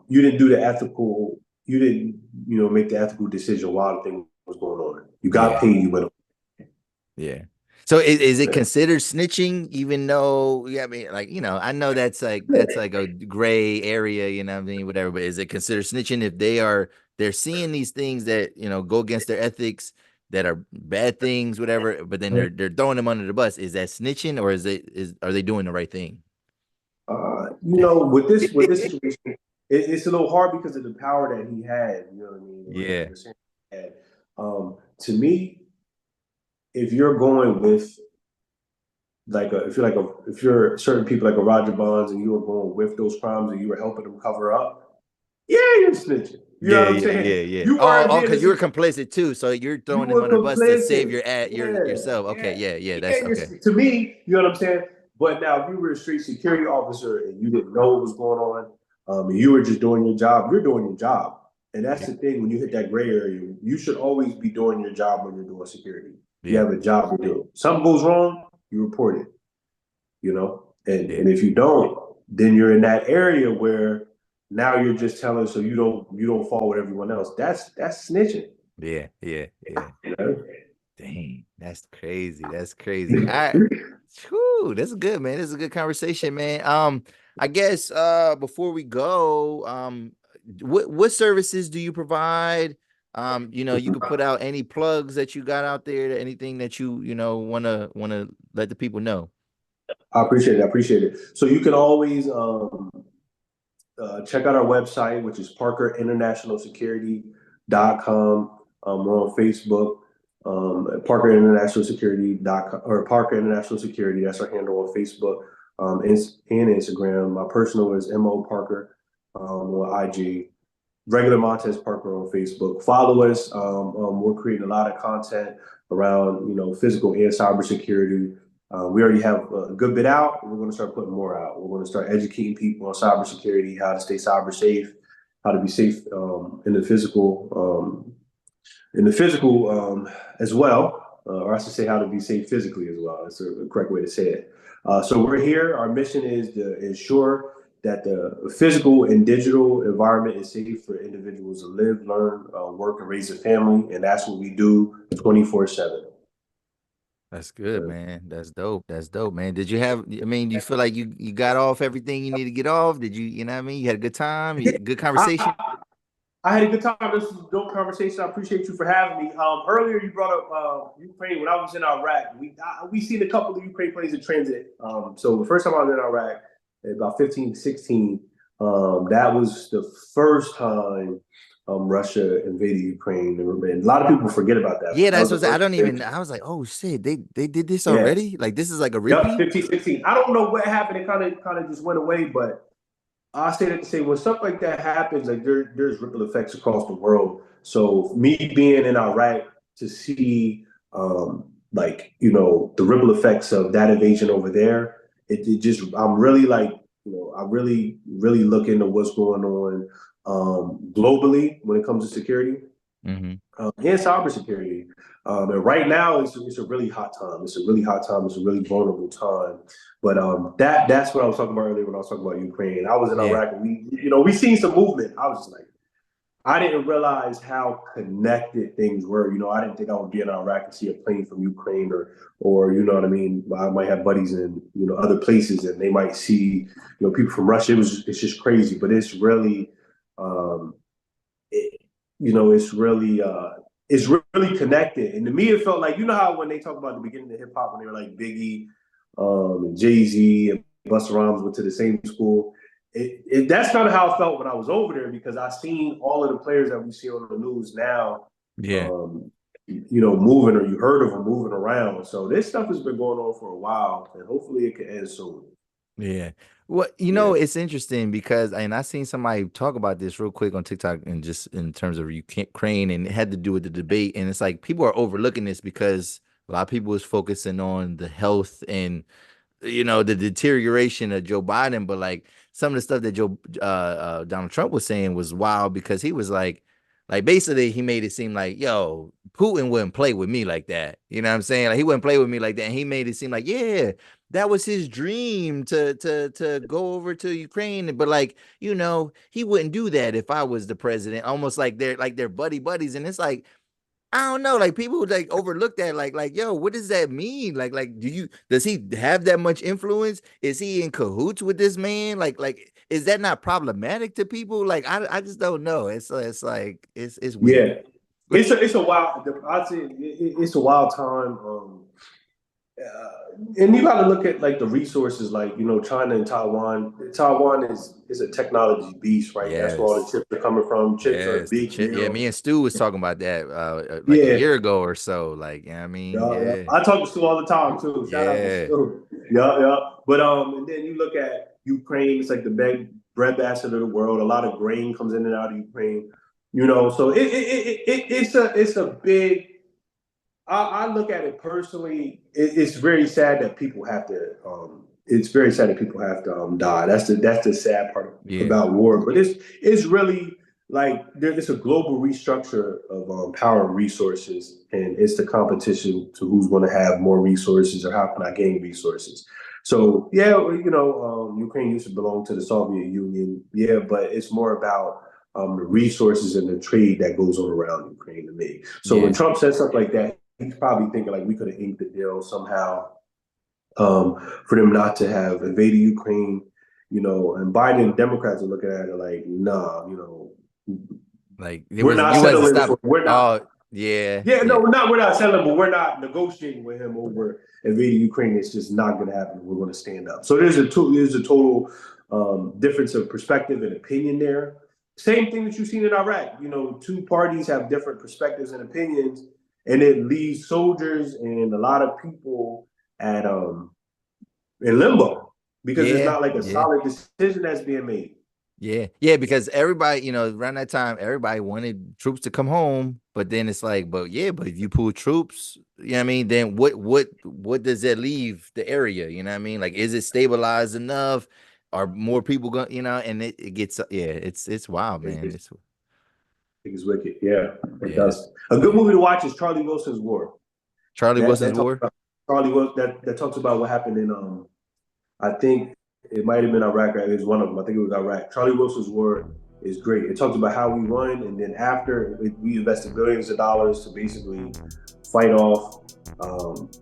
you didn't do the ethical, you didn't, make the ethical decision while the thing was going on. You got paid, you went on. Yeah. So is it considered snitching, even though, yeah, I know that's like a gray area, whatever, but is it considered snitching if they're seeing these things that, go against their ethics, that are bad things, whatever, but then they're throwing them under the bus? Is that snitching, or are they doing the right thing? With this situation, it's a little hard because of the power that he had. You know what I mean? Yeah. To me, if you're going with if you're certain people like a Roger Bonds and you were going with those crimes and you were helping them cover up, yeah, you're snitching. You know Yeah, what I'm yeah, saying? yeah, yeah. You weren't Oh, being because you were complicit too, so you're you throwing him were under the bus to save complicit. your yourself. Okay, yeah, yeah, that's okay. To me, you know what I'm saying? But now, if you were a street security officer and you didn't know what was going on, and you were just doing your job, you're doing your job. And that's the thing, when you hit that gray area, you should always be doing your job when you're doing security. You Yeah, have a job to do. Something goes wrong, you report it, And yeah, if you don't, then you're in that area where now you're just telling so you don't fall with everyone else. That's snitching. yeah, yeah, yeah. You know? Dang, that's crazy. That's crazy. Whew, that's good, man. This is a good conversation, man. I guess before we go, what services do you provide? You could put out any plugs that you got out there, anything that you wanna let the people know. I appreciate it. I appreciate it. So you can always check out our website, which is parkerinternationalsecurity.com. We're on Facebook, Parker International Security.com or Parker International Security. That's our handle on Facebook and Instagram. My personal is Mo Parker on IG. Regular Montez Parker on Facebook. Follow us. We're creating a lot of content around physical and cybersecurity. We already have a good bit out. We're going to start putting more out. We're going to start educating people on cybersecurity, how to stay cyber safe, how to be safe in the physical as well, or I should say how to be safe physically as well. That's a correct way to say it. So we're here. Our mission is to ensure that the physical and digital environment is safe for individuals to live, learn, work, and raise a family. And that's what we do 24/7. That's good, man. That's dope. That's dope, man. Do you feel like you got off everything you need to get off? Did you know what I mean? You had a good time, good conversation? I had a good time. This was a dope conversation. I appreciate you for having me. Earlier, you brought up Ukraine. When I was in Iraq, we seen a couple of Ukraine planes in transit. So the first time I was in Iraq, about 15, 16, that was the first time Russia invaded Ukraine. And a lot of people forget about that. Yeah, That that's was the what I first don't thing. even. I was like, oh shit, they did this Yeah. already? Like this is like a Yep, repeat? 15, 16. I don't know what happened. It kind of just went away, but I say that to say when stuff like that happens, like there's ripple effects across the world. So me being in Iraq to see like, the ripple effects of that invasion over there. It just, I'm really like, I really, really look into what's going on globally when it comes to security and cybersecurity. And right now, it's a really hot time. It's a really hot time. It's a really vulnerable time. But that's what I was talking about earlier when I was talking about Ukraine. I was in Yeah. Iraq, and we seen some movement. I was just like, I didn't realize how connected things were. I didn't think I would be in Iraq and see a plane from Ukraine, or you know what I mean. I might have buddies in other places, and they might see people from Russia. It's just crazy, but it's really, it, it's really connected. And to me, it felt like, how when they talk about the beginning of hip hop, when they were like Biggie, and Jay-Z and Busta Rhymes went to the same school. That's kind of how I felt when I was over there, because I seen all of the players that we see on the news now, Yeah. moving, or you heard of them moving around. So this stuff has been going on for a while, and hopefully it can end soon. Yeah. Well, it's interesting because, and I seen somebody talk about this real quick on TikTok, and just in terms of Ukraine, and it had to do with the debate. And it's like people are overlooking this because a lot of people is focusing on the health and the deterioration of Joe Biden, but like some of the stuff that Donald Trump was saying was wild, because he was like basically he made it seem like, yo, Putin wouldn't play with me like that. You know what I'm saying? Like he wouldn't play with me like that. And he made it seem like, yeah, that was his dream to go over to Ukraine, but like, he wouldn't do that if I was the president. Almost like they're buddies, and it's like, I don't know, like people like overlook that, like, yo, what does that mean? Like, does he have that much influence? Is he in cahoots with this man? Like, is that not problematic to people? Like, I just don't know. It's like it's weird. Yeah, it's a wild. I say it's a wild time. And you got to look at like the resources, like China and Taiwan. Taiwan is a technology beast, right? That's where all the Yes. chips are coming from. Chips are a Yes, the big chip. Yeah, deal. me and Stu was talking about that like a Yeah, year ago or so. Like, I mean, yeah, yeah. yeah, I talk to Stu all the time too. Shout out to yeah, Stu. Yeah, yeah. But and then you look at Ukraine. It's like the big breadbasket of the world. A lot of grain comes in and out of Ukraine. So it's a big. I look at it personally. It's very sad that people have to. It's very sad that people have to die. That's the sad part yeah, about war. But it's really like it's a global restructure of power and resources, and it's the competition to who's going to have more resources, or how can I gain resources. So yeah, Ukraine used to belong to the Soviet Union. Yeah, but it's more about the resources and the trade that goes on around Ukraine to me. So yeah, when Trump says stuff like that, he's probably thinking like we could have inked the deal somehow, for them not to have invaded Ukraine, and Biden and Democrats are looking at it like, nah, like we're not you wasn't settling stop. for, we're not, Oh, yeah, yeah, yeah, no, we're not settling, but we're not negotiating with him over invading Ukraine. It's just not going to happen. We're going to stand up. So there's a total difference of perspective and opinion there. Same thing that you've seen in Iraq. Two parties have different perspectives and opinions, and it leaves soldiers and a lot of people at in limbo, because it's yeah, not like a yeah. solid decision that's being made. Yeah, because everybody, around that time, everybody wanted troops to come home, but then it's like, but if you pull troops, you know what I mean, then what does that leave the area? You know what I mean? Like, is it stabilized enough? Are more people going, and it gets, yeah, it's wild, man. It's wicked. Yeah, it Yeah, does. A good movie to watch is Charlie Wilson's War. Charlie That Wilson's talks War. about Charlie Wilson. That talks about what happened in I think it might have been Iraq. It was one of them. I think it was Iraq. Charlie Wilson's War is great. It talks about how we won, and then after we invested billions of dollars to basically fight off,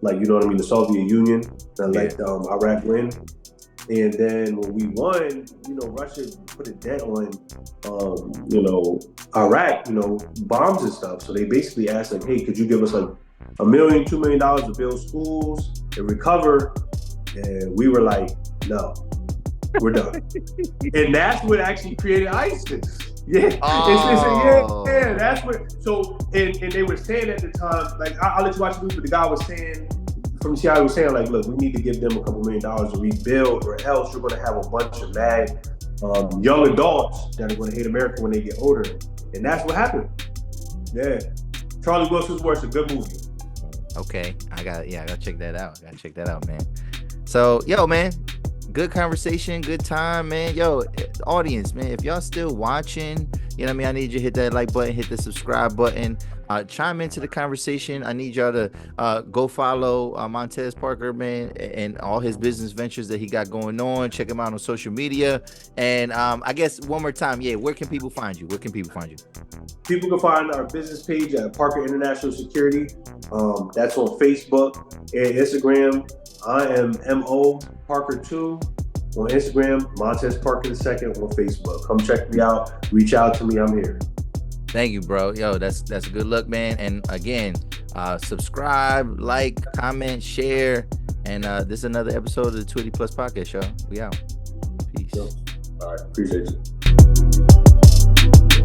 like the Soviet Union, and Yeah, let Iraq win. And then when we won, Russia put a dent on, Iraq, bombs and stuff. So they basically asked like, hey, could you give us like $1 million, $2 million to build schools and recover? And we were like, no, we're done. And that's what actually created ISIS. Yeah, oh, yeah, that's what. So, and they were saying at the time, like, I'll let you watch the movie, but the guy was saying, from the CIA was saying, like, look, we need to give them a couple $1 million to rebuild, or else you're going to have a bunch of mad young adults that are going to hate America when they get older. And that's what happened. Yeah. Charlie Wilson's War is a good movie. Okay, I gotta check that out. Gotta check that out, man. So, yo, man, good conversation, good time, man. Yo, audience, man, if y'all still watching, you know what I mean? I need you to hit that like button, hit the subscribe button, chime into the conversation. I need y'all to go follow Montez Parker, man, and all his business ventures that he got going on. Check him out on social media. And I guess one more time, yeah, where can people find you? Where can people find you? People can find our business page at Parker International Security. That's on Facebook and Instagram. I am Mo Parker2 on Instagram, Montez Parker II on Facebook. Come check me out. Reach out to me. I'm here. Thank you, bro. Yo, that's a good look, man. And again, subscribe, like, comment, share. And this is another episode of the 20 Plus Podcast, y'all. We out. Peace. All right. Appreciate you.